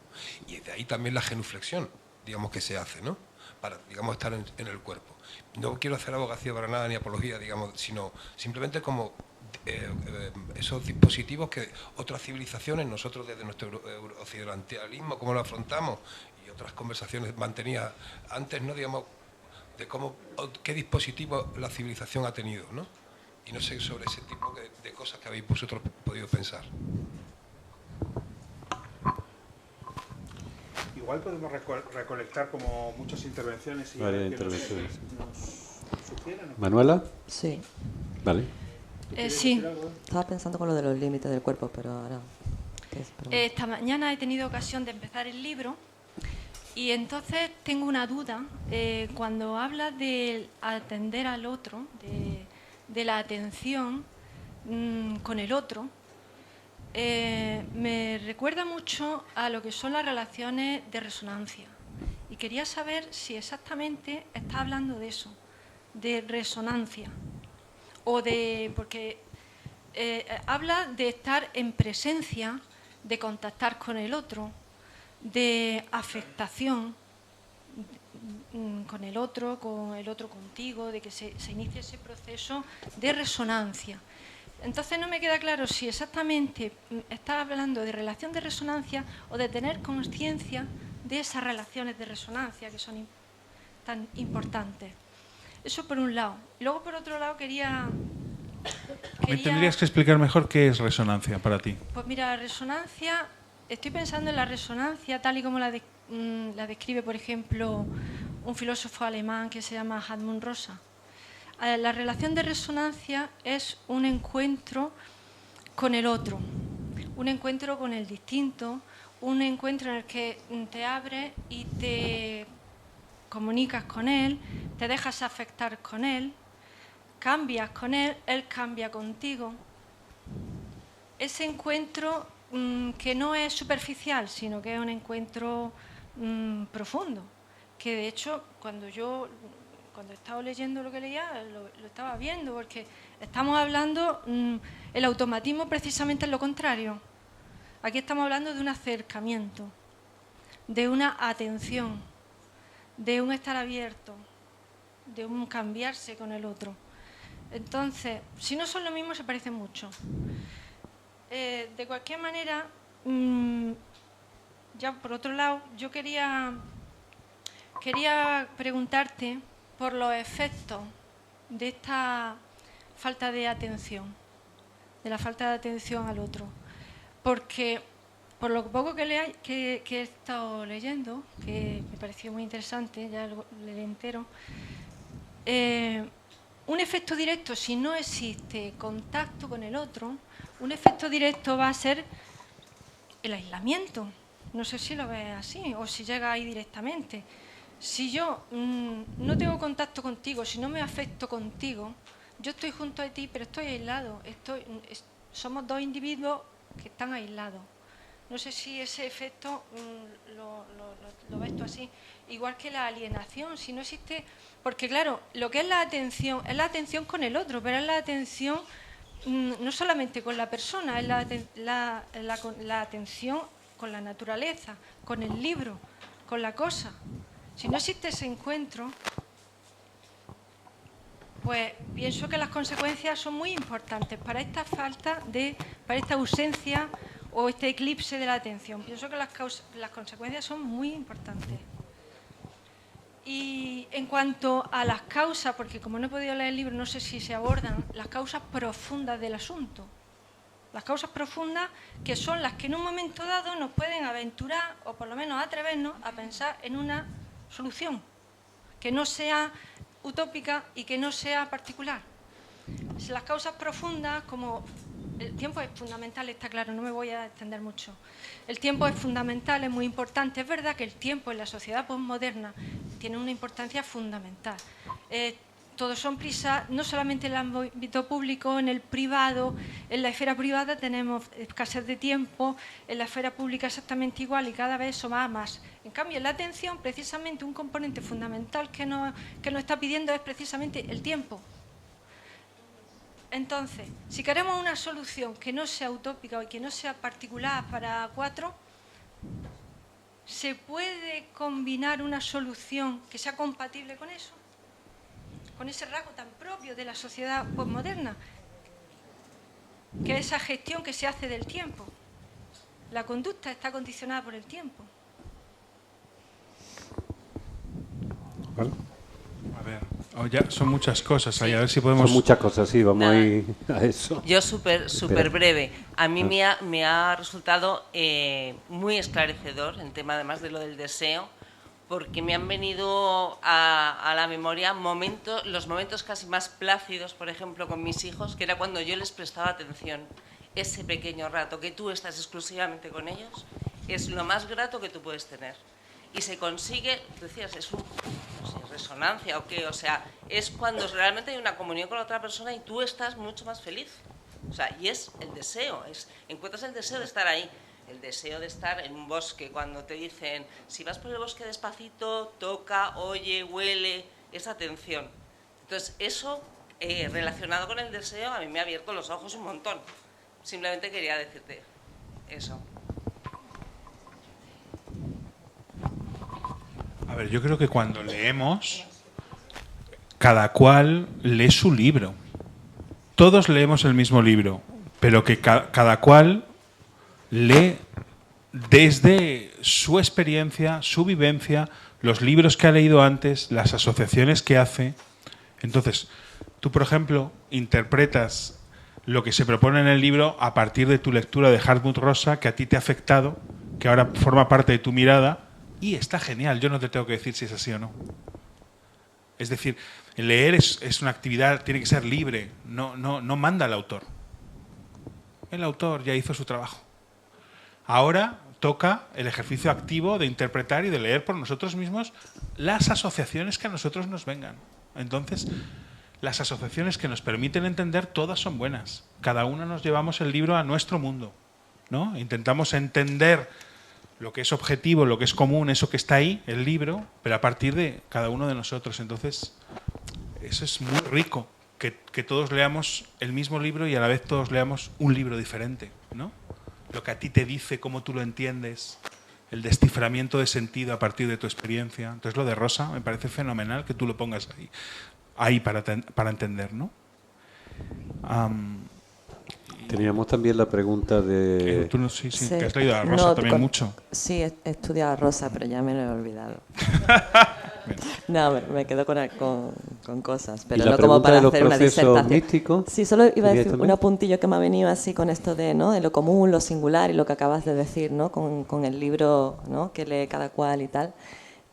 Y de ahí también la genuflexión, digamos, que se hace, ¿no?, para, digamos, estar en el cuerpo. No quiero hacer abogacía para nada ni apología, digamos, sino simplemente como esos dispositivos que otras civilizaciones, nosotros desde nuestro occidentalismo, cómo lo afrontamos, y otras conversaciones mantenidas antes, ¿no?, digamos, de qué dispositivo la civilización ha tenido, ¿no? Y no sé, sobre ese tipo de cosas que habéis vosotros podido pensar. Igual podemos recolectar como muchas intervenciones y Varias que intervenciones. nos ¿Manuela? Sí. Vale. Sí. Estaba pensando con lo de los límites del cuerpo, pero ahora... Esta mañana he tenido ocasión de empezar el libro y entonces tengo una duda. Cuando habla de atender al otro, de la atención con el otro, me recuerda mucho a lo que son las relaciones de resonancia. Y quería saber si exactamente está hablando de eso, de resonancia, o de... porque habla de estar en presencia, de contactar con el otro, de afectación con el otro contigo, de que se inicie ese proceso de resonancia. Entonces no me queda claro si exactamente está hablando de relación de resonancia o de tener conciencia de esas relaciones de resonancia que son tan importantes. Eso por un lado. Luego por otro lado quería... Me tendrías que explicar mejor qué es resonancia para ti. Pues mira, resonancia, estoy pensando en la resonancia tal y como la describe, por ejemplo, un filósofo alemán que se llama Hartmut Rosa. La relación de resonancia es un encuentro con el otro, un encuentro con el distinto, un encuentro en el que te abres y te comunicas con él, te dejas afectar con él, cambias con él cambia contigo. Ese encuentro que no es superficial, sino que es un encuentro profundo, que de hecho cuando he estado leyendo lo que leía, lo estaba viendo, porque estamos hablando, el automatismo precisamente es lo contrario. Aquí estamos hablando de un acercamiento, de una atención, de un estar abierto, de un cambiarse con el otro. Entonces, si no son lo mismo, se parecen mucho. De cualquier manera, ya por otro lado, yo quería preguntarte por los efectos de esta falta de atención, de la falta de atención al otro. Porque por lo poco que he estado leyendo, que me pareció muy interesante, ya lo leí entero, un efecto directo, si no existe contacto con el otro, un efecto directo va a ser el aislamiento. No sé si lo ves así o si llega ahí directamente. Si yo no tengo contacto contigo, si no me afecto contigo, yo estoy junto a ti, pero estoy aislado. Somos dos individuos que están aislados. No sé si ese efecto lo ves tú así. Igual que la alienación, si no existe... Porque claro, lo que es la atención con el otro, pero es la atención no solamente con la persona, es la atención con la naturaleza, con el libro, con la cosa. Si no existe ese encuentro, pues pienso que las consecuencias son muy importantes para esta para esta ausencia o este eclipse de la atención. Pienso que las consecuencias son muy importantes. Y en cuanto a las causas, porque como no he podido leer el libro, no sé si se abordan las causas profundas del asunto. Las causas profundas que son las que en un momento dado nos pueden aventurar, o por lo menos atrevernos a pensar en una solución, que no sea utópica y que no sea particular. Las causas profundas, como el tiempo es fundamental, está claro, no me voy a extender mucho. El tiempo es fundamental, es muy importante. Es verdad que el tiempo en la sociedad posmoderna tiene una importancia fundamental. Todos son prisas, no solamente en el ámbito público, en el privado. En la esfera privada tenemos escasez de tiempo, en la esfera pública exactamente igual y cada vez eso va más. En cambio, en la atención, precisamente un componente fundamental que nos está pidiendo es precisamente el tiempo. Entonces, si queremos una solución que no sea utópica y que no sea particular para cuatro, ¿se puede combinar una solución que sea compatible con eso? Con ese rasgo tan propio de la sociedad posmoderna, que es esa gestión que se hace del tiempo. La conducta está condicionada por el tiempo. ¿Vale? A ver, ya son muchas cosas ahí, a ver si podemos... Son muchas cosas, sí, vamos Nada. a ir a eso. Yo súper breve. A mí me ha resultado muy esclarecedor el tema, además de lo del deseo, porque me han venido a la memoria los momentos casi más plácidos, por ejemplo, con mis hijos, que era cuando yo les prestaba atención. Ese pequeño rato que tú estás exclusivamente con ellos es lo más grato que tú puedes tener. Y se consigue, decías, es no sé, resonancia o qué, o sea, es cuando realmente hay una comunión con la otra persona y tú estás mucho más feliz. O sea, y es el deseo, encuentras el deseo de estar ahí. El deseo de estar en un bosque, cuando te dicen, si vas por el bosque despacito, toca, oye, huele, esa atención. Entonces, eso relacionado con el deseo, a mí me ha abierto los ojos un montón. Simplemente quería decirte eso. A ver, yo creo que cuando leemos, cada cual lee su libro. Todos leemos el mismo libro, pero que cada cual lee desde su experiencia, su vivencia, los libros que ha leído antes, las asociaciones que hace. Entonces, tú, por ejemplo, interpretas lo que se propone en el libro a partir de tu lectura de Hartmut Rosa, que a ti te ha afectado, que ahora forma parte de tu mirada, y está genial. Yo no te tengo que decir si es así o no. Es decir, leer es una actividad, tiene que ser libre, no manda el autor. El autor ya hizo su trabajo. Ahora toca el ejercicio activo de interpretar y de leer por nosotros mismos las asociaciones que a nosotros nos vengan. Entonces, las asociaciones que nos permiten entender, todas son buenas. Cada una nos llevamos el libro a nuestro mundo, ¿no? Intentamos entender lo que es objetivo, lo que es común, eso que está ahí, el libro, pero a partir de cada uno de nosotros. Entonces, eso es muy rico, que todos leamos el mismo libro y a la vez todos leamos un libro diferente, ¿no? Lo que a ti te dice, cómo tú lo entiendes, el desciframiento de sentido a partir de tu experiencia. Entonces, lo de Rosa me parece fenomenal que tú lo pongas ahí para entender, ¿no? Teníamos también la pregunta de... Tú sí, que has leído a Rosa también mucho. Sí, he estudiado a Rosa, pero ya me lo he olvidado. No, me quedo con cosas, pero no como para hacer una disertación. Místicos, sí, solo iba a decir un apuntillo que me ha venido así con esto de, ¿no?, de lo común, lo singular y lo que acabas de decir, ¿no?, con el libro, ¿no?, que lee cada cual y tal,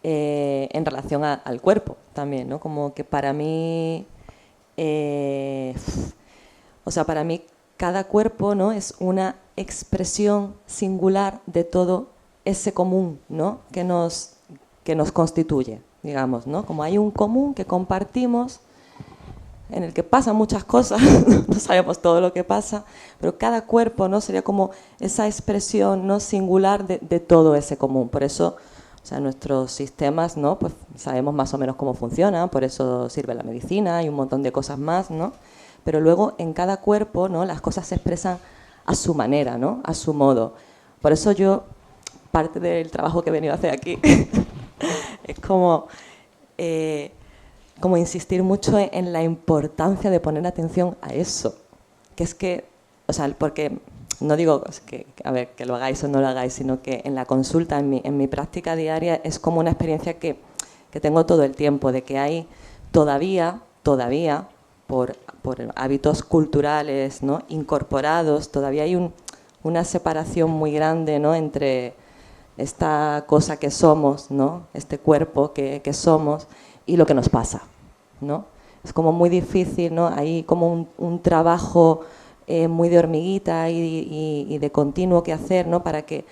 en relación al cuerpo también, ¿no? Como que para mí, para mí cada cuerpo, ¿no?, es una expresión singular de todo ese común, ¿no?, que nos constituye, digamos, ¿no? Como hay un común que compartimos, en el que pasan muchas cosas, no sabemos todo lo que pasa, pero cada cuerpo, ¿no?, sería como esa expresión, ¿no?, singular de todo ese común. Por eso, o sea, nuestros sistemas, ¿no?, pues sabemos más o menos cómo funcionan, por eso sirve la medicina y un montón de cosas más, ¿no? Pero luego en cada cuerpo, ¿no?, las cosas se expresan a su manera, ¿no?, a su modo. Por eso yo, parte del trabajo que he venido a hacer aquí es como insistir mucho en la importancia de poner atención a eso. Que es que, o sea, porque no digo que lo hagáis o no lo hagáis, sino que en la consulta, en mi práctica diaria, es como una experiencia que tengo todo el tiempo, de que hay todavía, por hábitos culturales, ¿no?, incorporados, todavía hay una separación muy grande, ¿no?, entre esta cosa que somos, ¿no?, este cuerpo que somos y lo que nos pasa, ¿no? Es como muy difícil, ¿no? Hay como un trabajo muy de hormiguita y de continuo que hacer, ¿no?, para que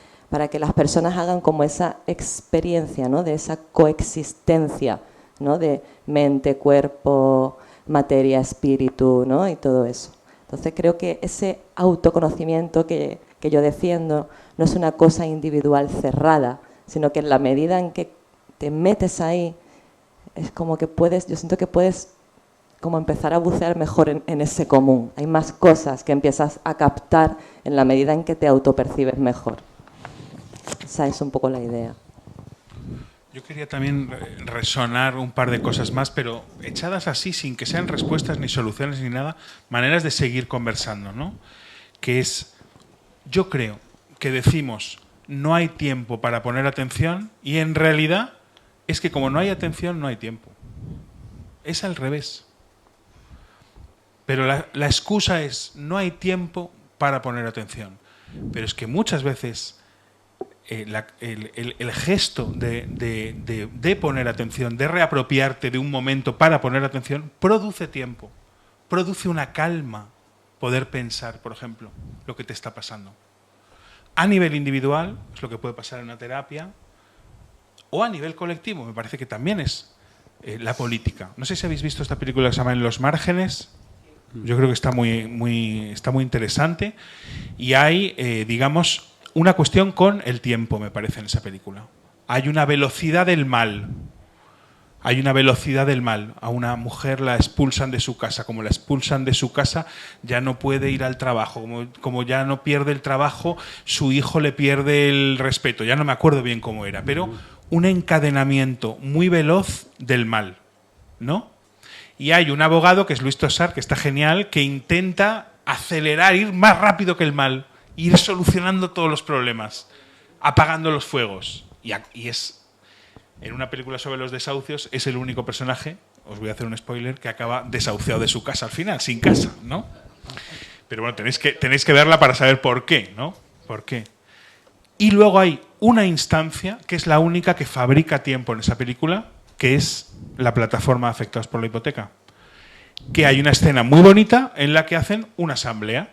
las personas hagan como esa experiencia, ¿no?, de esa coexistencia, ¿no?, de mente, cuerpo, materia, espíritu, ¿no?, y todo eso. Entonces creo que ese autoconocimiento que yo defiendo no es una cosa individual cerrada, sino que en la medida en que te metes ahí, es como que yo siento que puedes como empezar a bucear mejor en ese común. Hay más cosas que empiezas a captar en la medida en que te autopercibes mejor. Esa es un poco la idea. Yo quería también resonar un par de cosas más, pero echadas así, sin que sean respuestas ni soluciones ni nada, maneras de seguir conversando, ¿no? Que es, yo creo que decimos, no hay tiempo para poner atención, y en realidad es que como no hay atención, no hay tiempo. Es al revés. Pero la excusa es, no hay tiempo para poner atención. Pero es que muchas veces el gesto de poner atención, de reapropiarte de un momento para poner atención, produce tiempo, produce una calma, poder pensar, por ejemplo, lo que te está pasando. A nivel individual, es lo que puede pasar en una terapia, o a nivel colectivo, me parece que también es la política. No sé si habéis visto esta película que se llama En los márgenes. Yo creo que está muy interesante. Y hay, digamos, una cuestión con el tiempo, me parece, en esa película. Hay una velocidad del mal. Hay una velocidad del mal. A una mujer la expulsan de su casa. Como la expulsan de su casa, ya no puede ir al trabajo. Como ya no pierde el trabajo, su hijo le pierde el respeto. Ya no me acuerdo bien cómo era. Pero un encadenamiento muy veloz del mal, ¿no? Y hay un abogado, que es Luis Tosar, que está genial, que intenta acelerar, ir más rápido que el mal, ir solucionando todos los problemas, apagando los fuegos. Y es, en una película sobre los desahucios, es el único personaje, os voy a hacer un spoiler, que acaba desahuciado de su casa al final, sin casa, ¿no? Pero bueno, tenéis que verla para saber por qué, ¿no? ¿Por qué? Y luego hay una instancia, que es la única que fabrica tiempo en esa película, que es la plataforma de afectados por la hipoteca. Que hay una escena muy bonita en la que hacen una asamblea.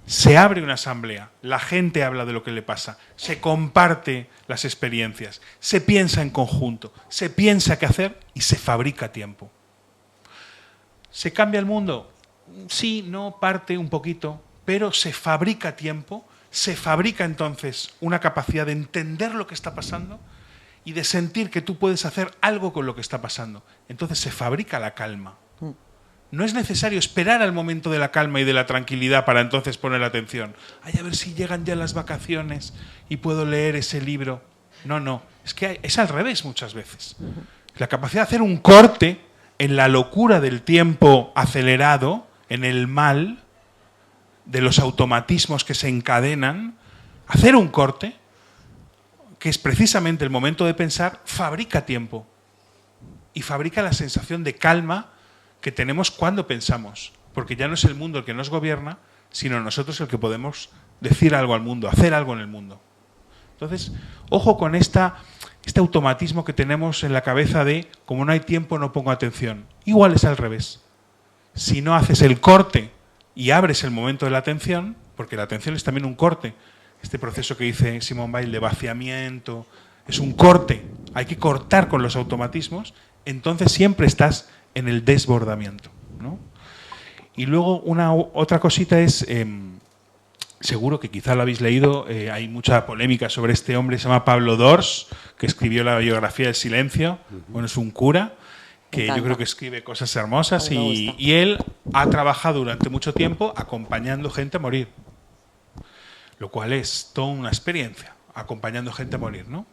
Se abre una asamblea, la gente habla de lo que le pasa, se comparte las experiencias, se piensa en conjunto, se piensa qué hacer y se fabrica tiempo. ¿Se cambia el mundo? Sí, no, parte un poquito, pero se fabrica tiempo, se fabrica entonces una capacidad de entender lo que está pasando y de sentir que tú puedes hacer algo con lo que está pasando. Entonces se fabrica la calma. No es necesario esperar al momento de la calma y de la tranquilidad para entonces poner atención. Ay, a ver si llegan ya las vacaciones y puedo leer ese libro. No, es que es al revés muchas veces. La capacidad de hacer un corte en la locura del tiempo acelerado, en el mal, de los automatismos que se encadenan, hacer un corte, que es precisamente el momento de pensar, fabrica tiempo y fabrica la sensación de calma que tenemos cuando pensamos, porque ya no es el mundo el que nos gobierna, sino nosotros el que podemos decir algo al mundo, hacer algo en el mundo. Entonces, ojo con este automatismo que tenemos en la cabeza de, como no hay tiempo, no pongo atención. Igual es al revés. Si no haces el corte y abres el momento de la atención, porque la atención es también un corte, este proceso que dice Simone Weil de vaciamiento, es un corte, hay que cortar con los automatismos, entonces siempre estás en el desbordamiento, ¿no? Y luego otra cosita es, seguro que quizá lo habéis leído, hay mucha polémica sobre este hombre, se llama Pablo Dors, que escribió la biografía del silencio. Bueno, es un cura que yo creo que escribe cosas hermosas y él ha trabajado durante mucho tiempo acompañando gente a morir, lo cual es toda una experiencia, acompañando gente a morir, ¿no?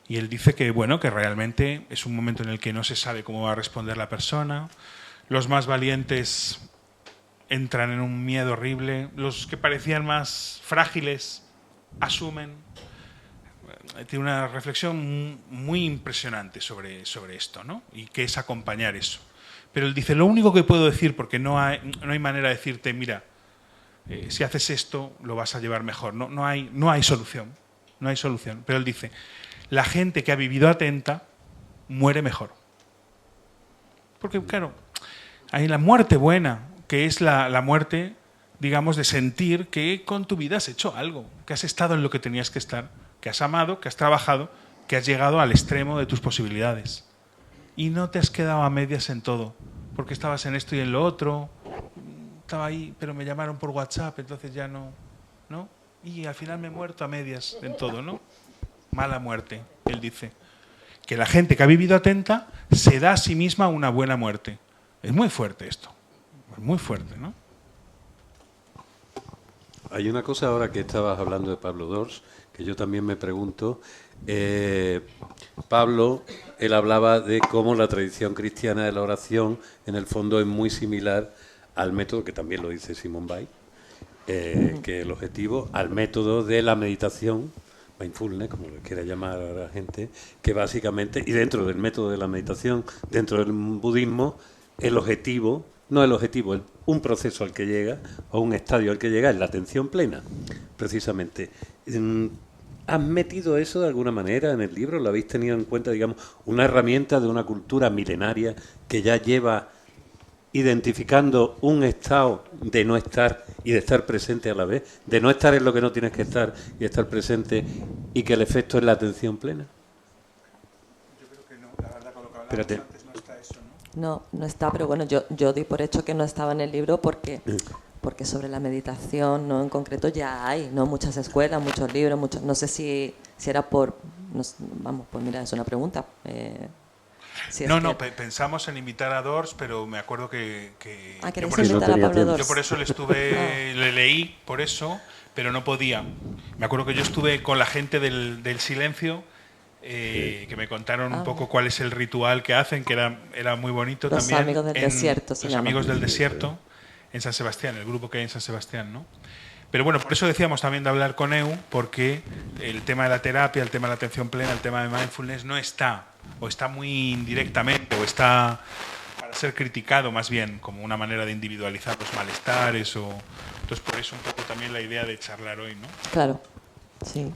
Y él dice que, bueno, que realmente es un momento en el que no se sabe cómo va a responder la persona. Los más valientes entran en un miedo horrible. Los que parecían más frágiles asumen. Tiene una reflexión muy impresionante sobre esto, ¿no? Y que es acompañar eso. Pero él dice, lo único que puedo decir, porque no hay manera de decirte, mira, si haces esto lo vas a llevar mejor. No hay solución. No hay solución. Pero él dice, la gente que ha vivido atenta muere mejor. Porque, claro, hay la muerte buena, que es la muerte, digamos, de sentir que con tu vida has hecho algo, que has estado en lo que tenías que estar, que has amado, que has trabajado, que has llegado al extremo de tus posibilidades. Y no te has quedado a medias en todo, porque estabas en esto y en lo otro, estaba ahí, pero me llamaron por WhatsApp, entonces ya no. Y al final me he muerto a medias en todo, ¿no? Mala muerte, él dice. Que la gente que ha vivido atenta se da a sí misma una buena muerte. Es muy fuerte esto. Es muy fuerte, ¿no? Hay una cosa ahora que estabas hablando de Pablo Dors, que yo también me pregunto. Pablo, él hablaba de cómo la tradición cristiana de la oración, en el fondo, es muy similar al método, que también lo dice Simone Weil, que el objetivo, al método de la meditación, mindfulness, como lo quiera llamar a la gente, que básicamente, y dentro del método de la meditación, dentro del budismo, el objetivo, un proceso al que llega, o un estadio al que llega, es la atención plena, precisamente. ¿Has metido eso de alguna manera en el libro? ¿Lo habéis tenido en cuenta, digamos, una herramienta de una cultura milenaria que ya lleva identificando un estado de no estar y de estar presente a la vez? De no estar en lo que no tienes que estar y estar presente, y que el efecto es la atención plena. Yo creo que no, la verdad, con lo que hablábamos Espérate. antes no está eso, ¿no? No está, pero bueno, yo di por hecho que no estaba en el libro porque sobre la meditación, no en concreto, ya hay, ¿no? Muchas escuelas, muchos libros, no sé si era por... vamos, pues mira, es una pregunta. Si es pensamos en invitar a Dors, pero me acuerdo que ¿queréis yo por eso- invitar a Pablo tiempo. Dors? Yo por eso le leí por eso, pero no podía. Me acuerdo que yo estuve con la gente del silencio, que me contaron un poco cuál es el ritual que hacen, que era muy bonito Los también. amigos del desierto se Los llaman. amigos del desierto, en San Sebastián, el grupo que hay en San Sebastián, ¿no? Pero bueno, por eso decíamos también de hablar con EU, porque el tema de la terapia, el tema de la atención plena, el tema de mindfulness no está, o está muy indirectamente, o está para ser criticado más bien como una manera de individualizar los malestares. Entonces por eso un poco también la idea de charlar hoy, ¿no? Claro, sí.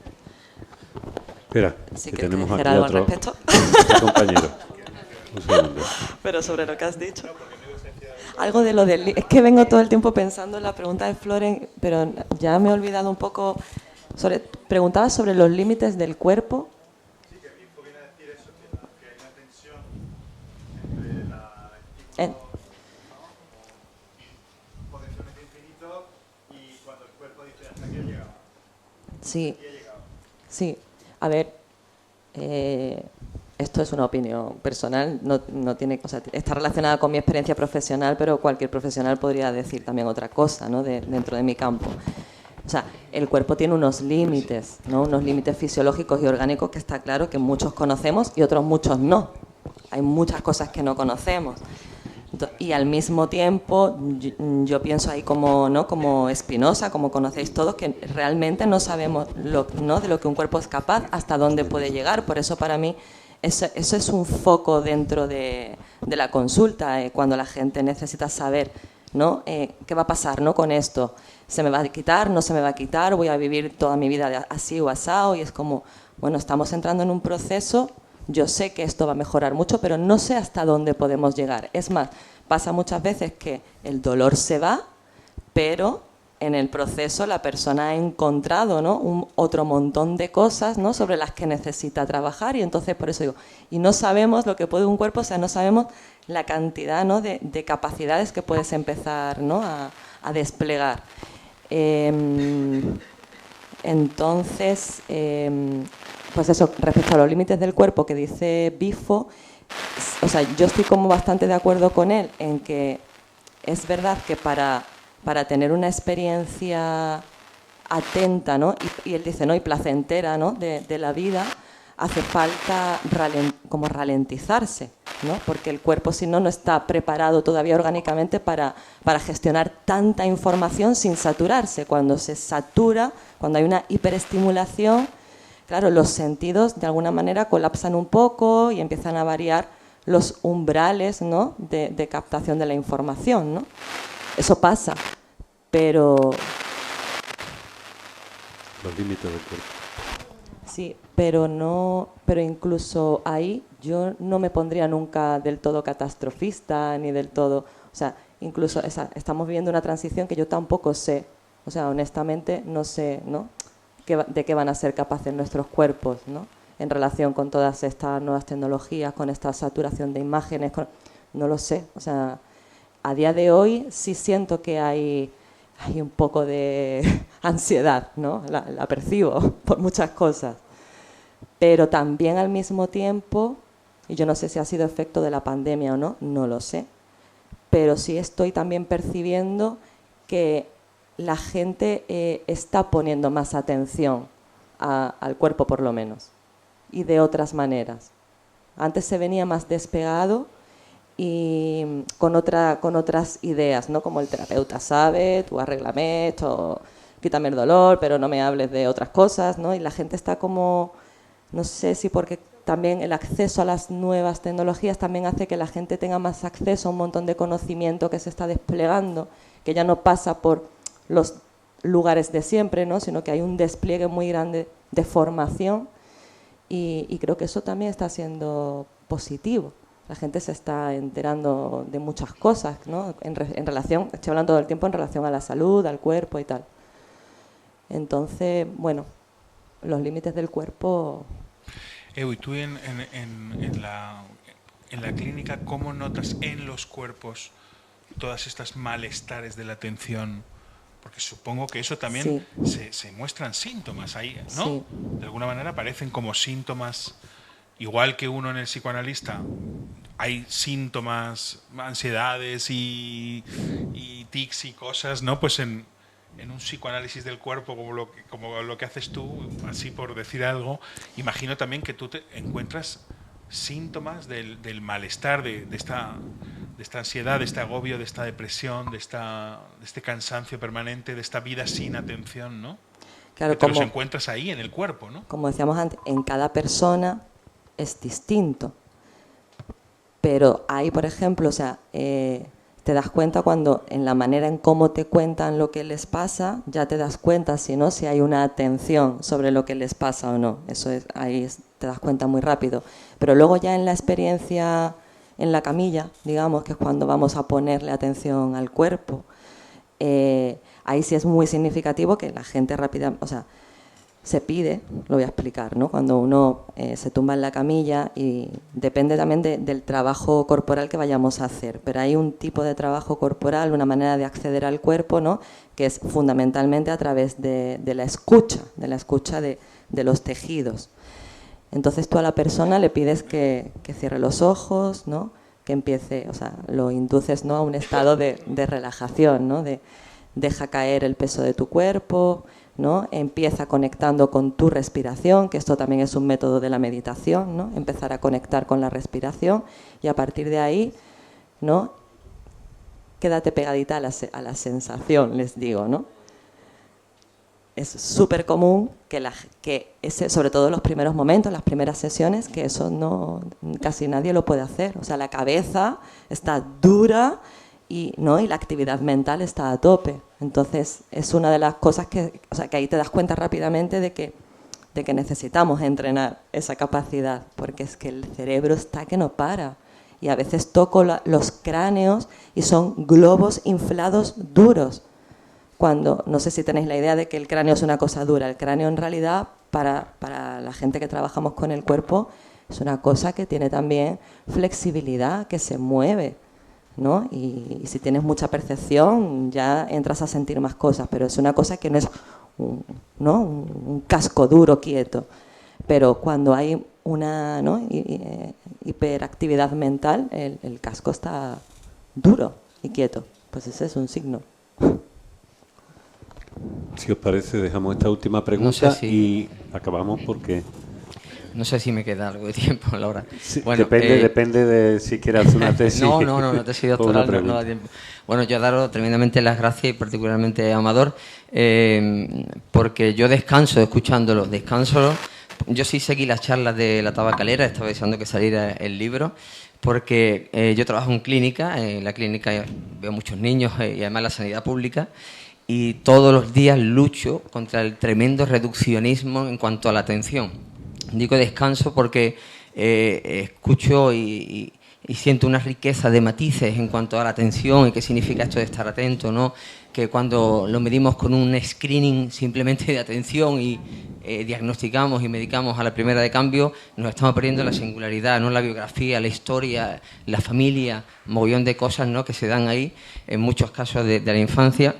Espera, Sí que que tenemos te aquí dijera algo al otro respecto. compañero. Un segundo. Pero sobre lo que has dicho. Algo de lo del... Es que vengo todo el tiempo pensando en la pregunta de Floren, pero ya me he olvidado un poco... Preguntaba sobre los límites del cuerpo. Sí, que Bifo viene a decir eso, que hay una tensión entre la potencialmente infinito y cuando el cuerpo dice hasta aquí he llegado. Sí, sí. A ver, esto es una opinión personal, no tiene, o sea, está relacionada con mi experiencia profesional, pero cualquier profesional podría decir también otra cosa, ¿no? Dentro de mi campo. O sea, el cuerpo tiene unos límites, ¿no? Unos límites fisiológicos y orgánicos que está claro que muchos conocemos y otros muchos no. Hay muchas cosas que no conocemos. Y al mismo tiempo, yo pienso ahí como, ¿no? Como Spinoza, como conocéis todos, que realmente no sabemos ¿no? de lo que un cuerpo es capaz, hasta dónde puede llegar. Por eso para mí eso es un foco dentro de la consulta, cuando la gente necesita saber, ¿no? ¿Qué va a pasar, ¿no? Con esto? ¿Se me va a quitar? ¿No se me va a quitar? ¿Voy a vivir toda mi vida así o asado? Y es como, bueno, estamos entrando en un proceso. Yo sé que esto va a mejorar mucho, pero no sé hasta dónde podemos llegar. Es más, pasa muchas veces que el dolor se va, pero en el proceso la persona ha encontrado, ¿no? Otro montón de cosas, ¿no? Sobre las que necesita trabajar, y entonces por eso digo, y no sabemos lo que puede un cuerpo, o sea, no sabemos la cantidad, ¿no? de capacidades que puedes empezar, ¿no? a desplegar. Entonces, pues eso, respecto a los límites del cuerpo que dice Bifo, o sea, yo estoy como bastante de acuerdo con él en que es verdad que para tener una experiencia atenta, ¿no? Y él dice, ¿no? Y placentera, ¿no? de la vida, hace falta como ralentizarse, ¿no? Porque el cuerpo, si no, no está preparado todavía orgánicamente para gestionar tanta información sin saturarse. Cuando se satura, cuando hay una hiperestimulación, claro, los sentidos de alguna manera colapsan un poco y empiezan a variar los umbrales, ¿no? de captación de la información, ¿no? Eso pasa, pero... Los límites del cuerpo. Sí, pero incluso ahí yo no me pondría nunca del todo catastrofista ni del todo, o sea, incluso estamos viviendo una transición que yo tampoco sé, o sea, honestamente no sé, ¿no? De qué van a ser capaces nuestros cuerpos, ¿no? En relación con todas estas nuevas tecnologías, con esta saturación de imágenes, no lo sé, o sea, a día de hoy sí siento que hay un poco de ansiedad, ¿no? La percibo por muchas cosas. Pero también al mismo tiempo, y yo no sé si ha sido efecto de la pandemia o no, no lo sé, pero sí estoy también percibiendo que la gente está poniendo más atención al cuerpo, por lo menos, y de otras maneras. Antes se venía más despegado y con otras ideas, ¿no? Como el terapeuta sabe, tú arréglame esto, quítame el dolor, pero no me hables de otras cosas, ¿no? Y la gente está como, no sé si porque también el acceso a las nuevas tecnologías también hace que la gente tenga más acceso a un montón de conocimiento que se está desplegando, que ya no pasa por los lugares de siempre, ¿no? Sino que hay un despliegue muy grande de formación y creo que eso también está siendo positivo. La gente se está enterando de muchas cosas, ¿no? En relación, estoy hablando todo el tiempo en relación a la salud, al cuerpo y tal. Entonces, bueno, los límites del cuerpo... ¿Y tú en la clínica cómo notas en los cuerpos todas estas malestares de la atención? Porque supongo que eso también se muestran síntomas ahí, ¿no? Sí. De alguna manera aparecen como síntomas, igual que uno en el psicoanalista, hay síntomas, ansiedades y tics y cosas, ¿no? Pues en un psicoanálisis del cuerpo como lo que haces tú, así por decir algo, imagino también que tú te encuentras síntomas del malestar, de esta ansiedad, de este agobio, de esta depresión, de este cansancio permanente, de esta vida sin atención, ¿no? Claro, que te los encuentras ahí en el cuerpo, ¿no? Como decíamos antes, en cada persona es distinto. Pero ahí, por ejemplo, o sea, te das cuenta cuando en la manera en cómo te cuentan lo que les pasa, ya te das cuenta si hay una atención sobre lo que les pasa o no. Te das cuenta muy rápido. Pero luego ya en la experiencia en la camilla, digamos, que es cuando vamos a ponerle atención al cuerpo, ahí sí es muy significativo que la gente rápidamente, o sea, se pide, lo voy a explicar, ¿no? Cuando uno se tumba en la camilla y depende también del trabajo corporal que vayamos a hacer, pero hay un tipo de trabajo corporal, una manera de acceder al cuerpo, ¿no? Que es fundamentalmente a través de la escucha de los tejidos. Entonces tú a la persona le pides que cierre los ojos, ¿no? Que empiece, o sea, lo induces, ¿no? A un estado de relajación, ¿no? Deja caer el peso de tu cuerpo, ¿no? Empieza conectando con tu respiración, que esto también es un método de la meditación, ¿no? Empezar a conectar con la respiración y a partir de ahí, ¿no? Quédate pegadita a la sensación, les digo, ¿no? Es súper común que sobre todo en los primeros momentos, las primeras sesiones, que eso casi nadie lo puede hacer. O sea, la cabeza está dura y la actividad mental está a tope. Entonces, es una de las cosas que ahí te das cuenta rápidamente de que necesitamos entrenar esa capacidad, porque es que el cerebro está que no para. Y a veces toco los cráneos y son globos inflados duros. Cuando, no sé si tenéis la idea de que el cráneo es una cosa dura. El cráneo en realidad, para la gente que trabajamos con el cuerpo, es una cosa que tiene también flexibilidad, que se mueve, ¿no? Y si tienes mucha percepción ya entras a sentir más cosas, pero es una cosa que no es un casco duro quieto. Pero cuando hay una hiperactividad mental, el casco está duro y quieto. Pues ese es un signo. Si os parece, dejamos esta última pregunta y acabamos porque... No sé si me queda algo de tiempo, Laura. Sí, bueno, depende de si quieres hacer una tesis. No, tesis doctoral no da tiempo. Bueno, yo daros tremendamente las gracias y particularmente a Amador, porque yo descanso escuchándolo. Yo sí seguí las charlas de la tabacalera, estaba deseando que saliera el libro, porque yo trabajo en clínica, en la clínica veo muchos niños y además la sanidad pública, y todos los días lucho contra el tremendo reduccionismo en cuanto a la atención. Digo descanso porque escucho y siento una riqueza de matices en cuanto a la atención y qué significa esto de estar atento, ¿no? Que cuando lo medimos con un screening simplemente de atención y diagnosticamos y medicamos a la primera de cambio, nos estamos perdiendo la singularidad, ¿no? La biografía, la historia, la familia, mogollón de cosas, ¿no? Que se dan ahí en muchos casos de la infancia.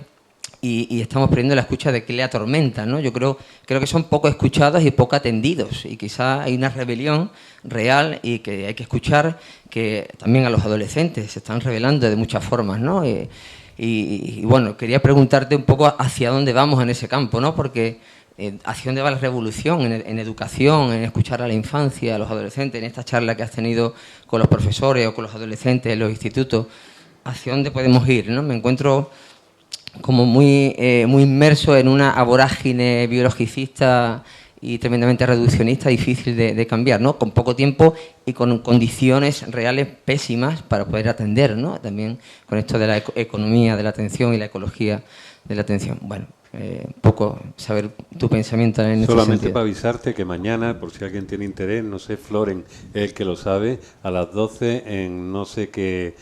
Y estamos perdiendo la escucha de qué le atormenta, ¿no? Yo creo que son poco escuchados y poco atendidos, y quizá hay una rebelión real y que hay que escuchar, que también a los adolescentes se están rebelando de muchas formas, ¿no? Y bueno, quería preguntarte un poco hacia dónde vamos en ese campo, ¿no? Porque hacia dónde va la revolución en educación, en escuchar a la infancia, a los adolescentes, en esta charla que has tenido con los profesores o con los adolescentes en los institutos, hacia dónde podemos ir, ¿no? Me encuentro como muy inmerso en una vorágine biologicista y tremendamente reduccionista, difícil de cambiar, ¿no? Con poco tiempo y con condiciones reales pésimas para poder atender, ¿no? También con esto de la economía de la atención y la ecología de la atención. Bueno, un poco saber tu pensamiento en ese Solamente sentido. para avisarte que mañana, por si alguien tiene interés, no sé, Floren es el que lo sabe, a las 12 en no sé qué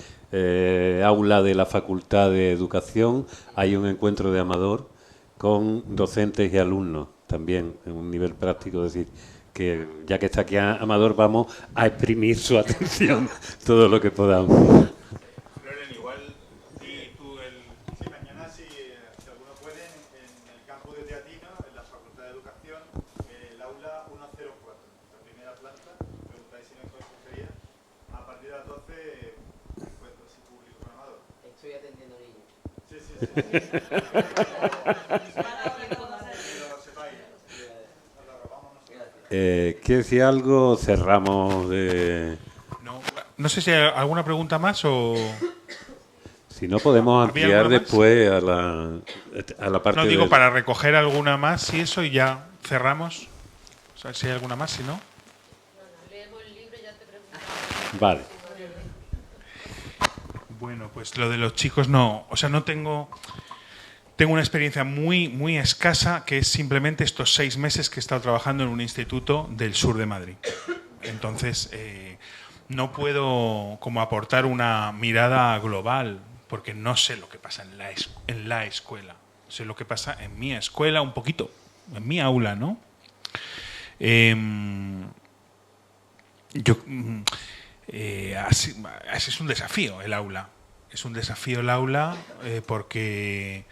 aula de la Facultad de Educación hay un encuentro de Amador con docentes y alumnos también en un nivel práctico, es decir, que ya que está aquí Amador vamos a exprimir su atención todo lo que podamos. Floren, igual di tú el... Sí, mañana si alguno puede, en el campus de Teatino, en la Facultad de Educación, el aula 104, la primera planta, preguntáis si no hay consejería, a partir de las 12, encuentro así público con Amador. Estoy atendiendo niños. Sí. ¿Quieres decir algo? Cerramos de... No sé si hay alguna pregunta más o... Si no, podemos ¿Había ampliar alguna más? después a la parte No, digo del- para recoger alguna más y eso y ya cerramos. O sea, si hay alguna más, si no... Vale. Bueno, pues lo de los chicos no... O sea, no tengo... Tengo una experiencia muy escasa, que es simplemente estos 6 meses que he estado trabajando en un instituto del sur de Madrid. Entonces, no puedo como aportar una mirada global, porque no sé lo que pasa en la escuela. Sé lo que pasa en mi escuela un poquito, en mi aula, ¿no? Así es un desafío el aula. Es un desafío el aula porque...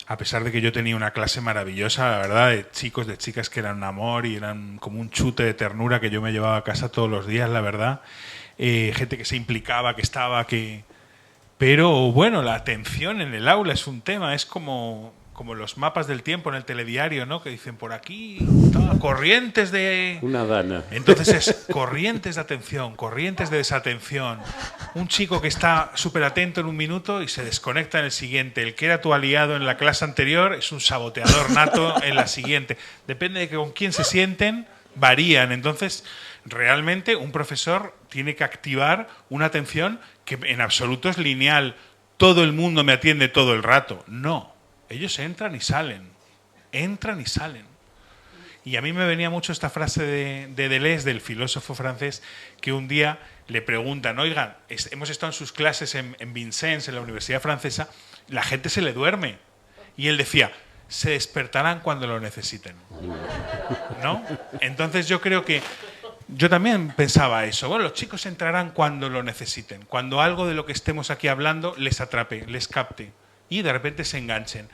A pesar de que yo tenía una clase maravillosa, la verdad, de chicos, de chicas que eran un amor y eran como un chute de ternura que yo me llevaba a casa todos los días, la verdad. Gente que se implicaba, que estaba, que... Pero bueno, la atención en el aula es un tema, es como los mapas del tiempo en el telediario, ¿no? Que dicen por aquí, corrientes de... Una dana. Entonces es corrientes de atención, corrientes de desatención. Un chico que está súper atento en un minuto y se desconecta en el siguiente. El que era tu aliado en la clase anterior es un saboteador nato en la siguiente. Depende de con quién se sienten, varían. Entonces, realmente un profesor tiene que activar una atención que en absoluto es lineal. Todo el mundo me atiende todo el rato. No, ellos entran y salen. Entran y salen. Y a mí me venía mucho esta frase de Deleuze, del filósofo francés, que un día le preguntan, oigan, hemos estado en sus clases en Vincennes, en la Universidad Francesa, la gente se le duerme. Y él decía, se despertarán cuando lo necesiten. ¿No? Entonces yo creo que yo también pensaba eso. Bueno, los chicos entrarán cuando lo necesiten, cuando algo de lo que estemos aquí hablando les atrape, les capte y de repente se enganchen.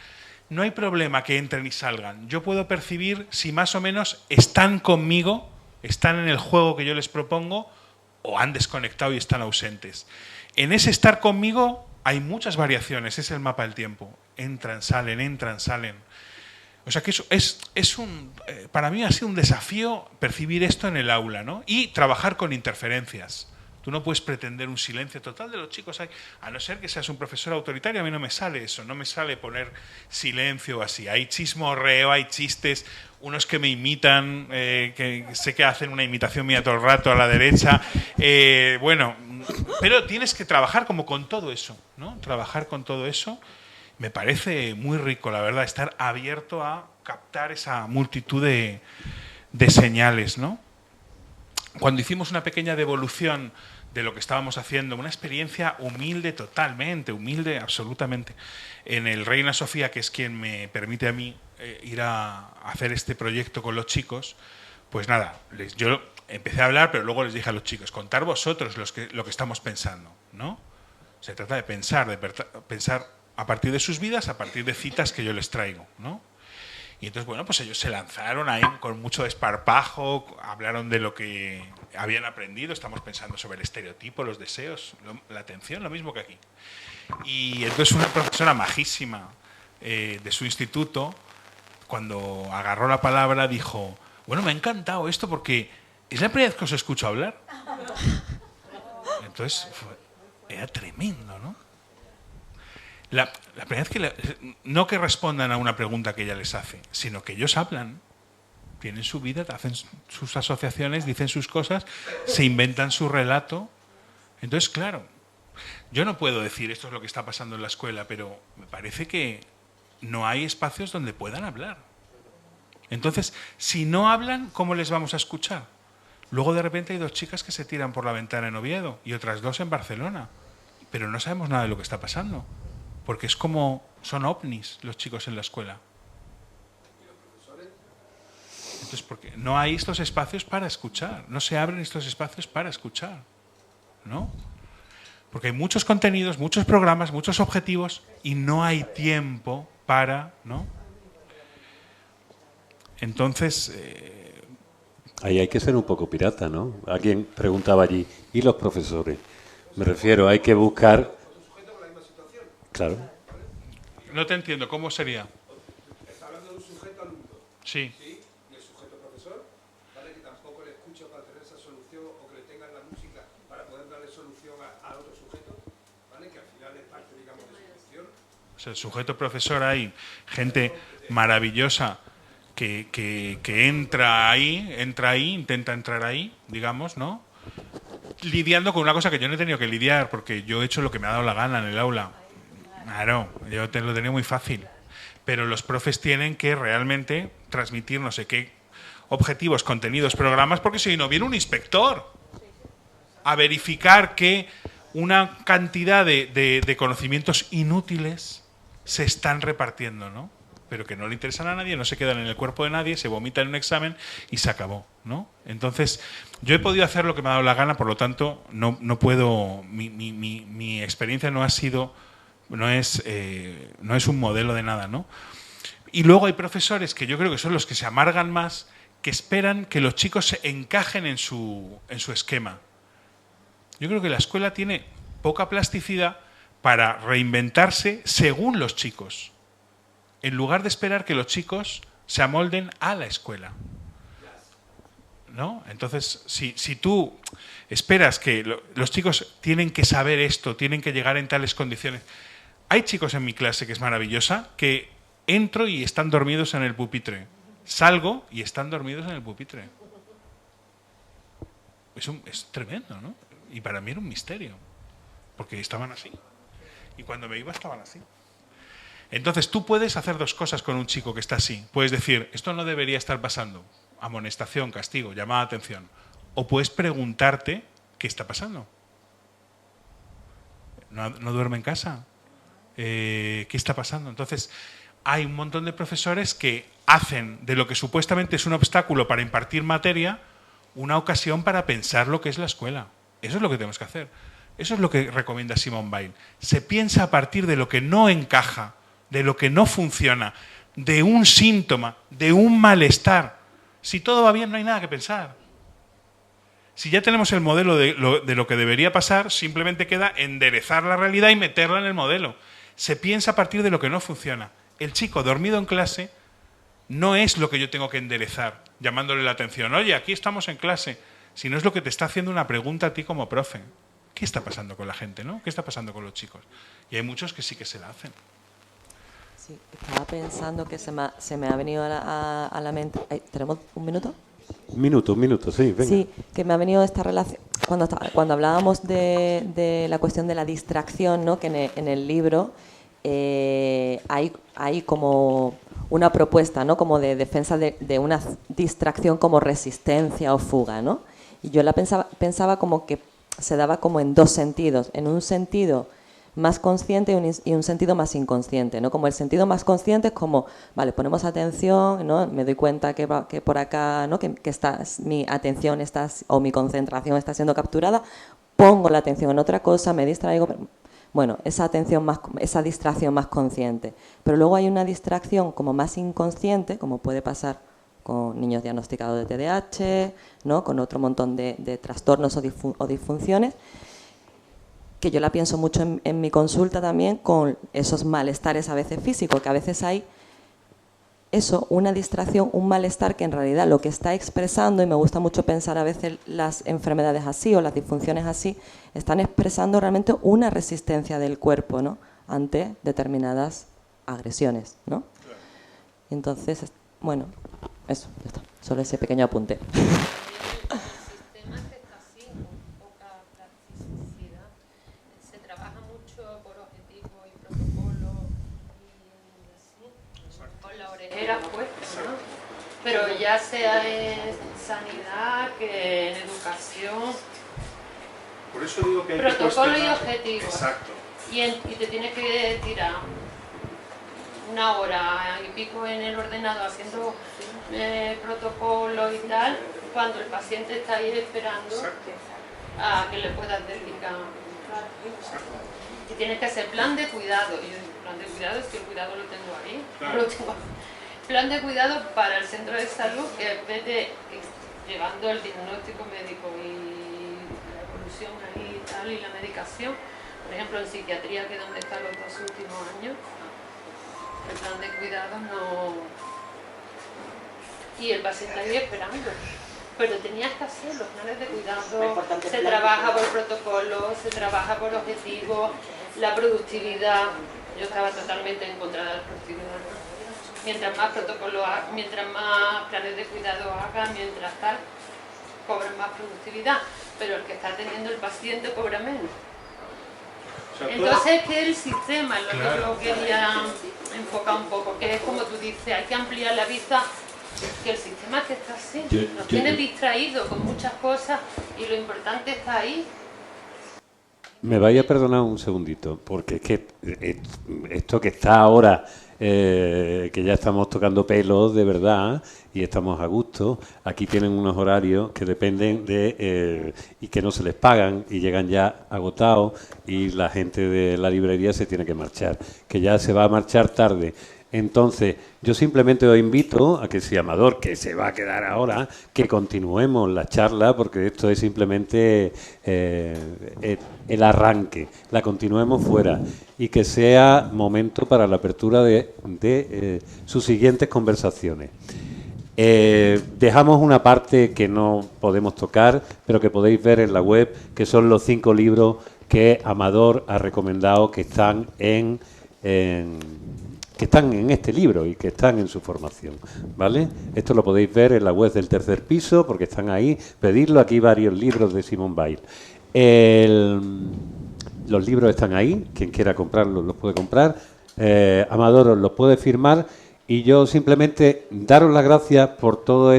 No hay problema que entren y salgan. Yo puedo percibir si más o menos están conmigo, están en el juego que yo les propongo o han desconectado y están ausentes. En ese estar conmigo hay muchas variaciones, es el mapa del tiempo. Entran, salen. O sea que eso es para mí ha sido un desafío percibir esto en el aula, ¿no? Y trabajar con interferencias. Tú no puedes pretender un silencio total de los chicos, a no ser que seas un profesor autoritario. A mí no me sale eso, no me sale poner silencio así. Hay chismorreo, hay chistes, unos que me imitan, que sé que hacen una imitación mía todo el rato a la derecha. Bueno, pero tienes que trabajar como con todo eso, ¿no? Trabajar con todo eso me parece muy rico, la verdad, estar abierto a captar esa multitud de señales, ¿no? Cuando hicimos una pequeña devolución de lo que estábamos haciendo, una experiencia humilde totalmente, humilde absolutamente, en el Reina Sofía, que es quien me permite a mí ir a hacer este proyecto con los chicos, pues nada, yo empecé a hablar, pero luego les dije a los chicos, contar vosotros lo que estamos pensando, ¿no? Se trata de pensar a partir de sus vidas, a partir de citas que yo les traigo, ¿no? Y entonces, bueno, pues ellos se lanzaron ahí con mucho desparpajo, hablaron de lo que habían aprendido, estamos pensando sobre el estereotipo, los deseos, la atención, lo mismo que aquí. Y entonces una profesora majísima de su instituto, cuando agarró la palabra, dijo, bueno, me ha encantado esto porque es la primera vez que os escucho hablar. Entonces, era tremendo, ¿no? La primera vez que no que respondan a una pregunta que ella les hace, sino que ellos hablan, tienen su vida, hacen sus asociaciones, dicen sus cosas, se inventan su relato. Entonces, claro, yo no puedo decir esto es lo que está pasando en la escuela, pero me parece que no hay espacios donde puedan hablar. Entonces, si no hablan, ¿cómo les vamos a escuchar? Luego de repente hay 2 chicas que se tiran por la ventana en Oviedo y otras 2 en Barcelona, pero no sabemos nada de lo que está pasando, porque es como son ovnis los chicos en la escuela. Entonces, porque no hay estos espacios para escuchar, no se abren estos espacios para escuchar, ¿no? Porque hay muchos contenidos, muchos programas, muchos objetivos y no hay tiempo para, ¿no? Entonces... Ahí hay que ser un poco pirata, ¿no? Alguien preguntaba allí, ¿y los profesores? Me refiero, hay que buscar... Claro. No te entiendo, ¿cómo sería? Está hablando de un sujeto alumno. Sí. ¿Sí? Y el sujeto profesor, ¿vale? Que tampoco le escucha para tener esa solución o que le tengan la música para poder darle solución a otro sujeto, ¿vale? Que al final es parte, digamos, de su función. O sea, el sujeto profesor hay gente maravillosa que entra ahí, intenta entrar ahí, digamos, ¿no? Lidiando con una cosa que yo no he tenido que lidiar porque yo he hecho lo que me ha dado la gana en el aula. Claro, yo lo he tenido muy fácil. Pero los profes tienen que realmente transmitir no sé qué objetivos, contenidos, programas, porque si no viene un inspector a verificar que una cantidad de conocimientos inútiles se están repartiendo, ¿no? Pero que no le interesan a nadie, no se quedan en el cuerpo de nadie, se vomita en un examen y se acabó, ¿no? Entonces, yo he podido hacer lo que me ha dado la gana, por lo tanto, no puedo... Mi experiencia no ha sido... No es un modelo de nada, ¿no? Y luego hay profesores que yo creo que son los que se amargan más, que esperan que los chicos se encajen en su esquema. Yo creo que la escuela tiene poca plasticidad para reinventarse según los chicos, en lugar de esperar que los chicos se amolden a la escuela, ¿no? Entonces, si tú esperas que los chicos tienen que saber esto, tienen que llegar en tales condiciones... Hay chicos en mi clase, que es maravillosa, que entro y están dormidos en el pupitre. Salgo y están dormidos en el pupitre. Es tremendo, ¿no? Y para mí era un misterio, porque estaban así. Y cuando me iba estaban así. Entonces tú puedes hacer 2 cosas con un chico que está así. Puedes decir, esto no debería estar pasando. Amonestación, castigo, llamada de atención. O puedes preguntarte, ¿qué está pasando? ¿No duerme en casa? ¿Qué está pasando? Entonces, hay un montón de profesores que hacen de lo que supuestamente es un obstáculo para impartir materia una ocasión para pensar lo que es la escuela. Eso es lo que tenemos que hacer. Eso es lo que recomienda Simone Weil. Se piensa a partir de lo que no encaja, de lo que no funciona, de un síntoma, de un malestar. Si todo va bien, no hay nada que pensar. Si ya tenemos el modelo de lo que debería pasar, simplemente queda enderezar la realidad y meterla en el modelo. Se piensa a partir de lo que no funciona. El chico dormido en clase no es lo que yo tengo que enderezar, llamándole la atención. Oye, aquí estamos en clase. Sino es lo que te está haciendo una pregunta a ti como profe. ¿Qué está pasando con la gente, no? ¿Qué está pasando con los chicos? Y hay muchos que sí que se la hacen. Sí, estaba pensando que se me ha venido a la mente... ¿Tenemos un minuto? Un minuto, sí, venga. Sí, que me ha venido esta relación... Cuando hablábamos de la cuestión de la distracción, ¿no? Que en el libro hay como una propuesta, ¿no? Como de defensa de una distracción como resistencia o fuga, ¿no? Y yo la pensaba como que se daba como en 2 sentidos. En un sentido más consciente y un sentido más inconsciente, ¿no? Como el sentido más consciente es como, vale, ponemos atención, ¿no? Me doy cuenta que por acá, ¿no? que mi atención o mi concentración está siendo capturada, pongo la atención en otra cosa, me distraigo, bueno, esa distracción más consciente. Pero luego hay una distracción como más inconsciente, como puede pasar con niños diagnosticados de TDAH, ¿no? Con otro montón de trastornos o disfunciones, que yo la pienso mucho en mi consulta también con esos malestares a veces físicos, que a veces hay una distracción, un malestar que en realidad lo que está expresando, y me gusta mucho pensar a veces las enfermedades así o las disfunciones así, están expresando realmente una resistencia del cuerpo, ¿no? Ante determinadas agresiones, ¿no? Y entonces, bueno, eso, ya está, solo ese pequeño apunte. primeras puestas, ¿no? Pero ya sea en sanidad, que en educación. Por eso digo que hay protocolo y objetivo. Exacto. Y te tienes que tirar 1 hora y pico en el ordenador haciendo protocolos y tal, cuando el paciente está ahí esperando a que le puedas dedicar. Y tienes que hacer plan de cuidado. Y yo digo, plan de cuidado, es que el cuidado lo tengo ahí. Claro. Lo tengo. Plan de cuidado para el centro de salud, que en vez de llevando el diagnóstico médico y la evolución ahí y tal, y la medicación, por ejemplo en psiquiatría, que es donde están los 2 últimos años, el plan de cuidados no... Y el paciente ahí esperando. Pero tenías que hacer los planes de cuidado, se trabaja por protocolo, se trabaja por objetivos, la productividad. Yo estaba totalmente en contra de la productividad. Mientras más protocolo, mientras más planes de cuidado haga, mientras tal, cobran más productividad. Pero el que está teniendo el paciente cobra menos. Entonces que el sistema, lo que yo quería enfocar un poco, que es como tú dices, hay que ampliar la vista, que el sistema que está así, nos tiene distraídos con muchas cosas y lo importante está ahí. Me vaya a perdonar un segundito, porque es que esto que está ahora, que ya estamos tocando pelos de verdad y estamos a gusto, aquí tienen unos horarios que dependen de y que no se les pagan y llegan ya agotados y la gente de la librería se tiene que marchar, que ya se va a marchar tarde. Entonces, yo simplemente os invito a que si Amador, que se va a quedar ahora, que continuemos la charla, porque esto es simplemente el arranque, la continuemos fuera y que sea momento para la apertura de sus siguientes conversaciones. Dejamos una parte que no podemos tocar, pero que podéis ver en la web, que son los 5 libros que Amador ha recomendado que están en este libro y que están en su formación, ¿vale? Esto lo podéis ver en la web del Tercer Piso, porque están ahí, pedirlo, aquí varios libros de Simone Weil. Los libros están ahí, quien quiera comprarlos los puede comprar, Amador os los puede firmar, y yo simplemente daros las gracias por todo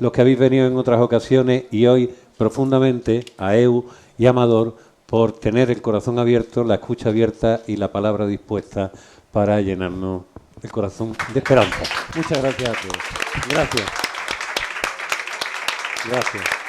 los que habéis venido en otras ocasiones, y hoy profundamente a Eu y a Amador por tener el corazón abierto, la escucha abierta y la palabra dispuesta para llenarnos el corazón de esperanza. Muchas gracias a todos. Gracias. Gracias.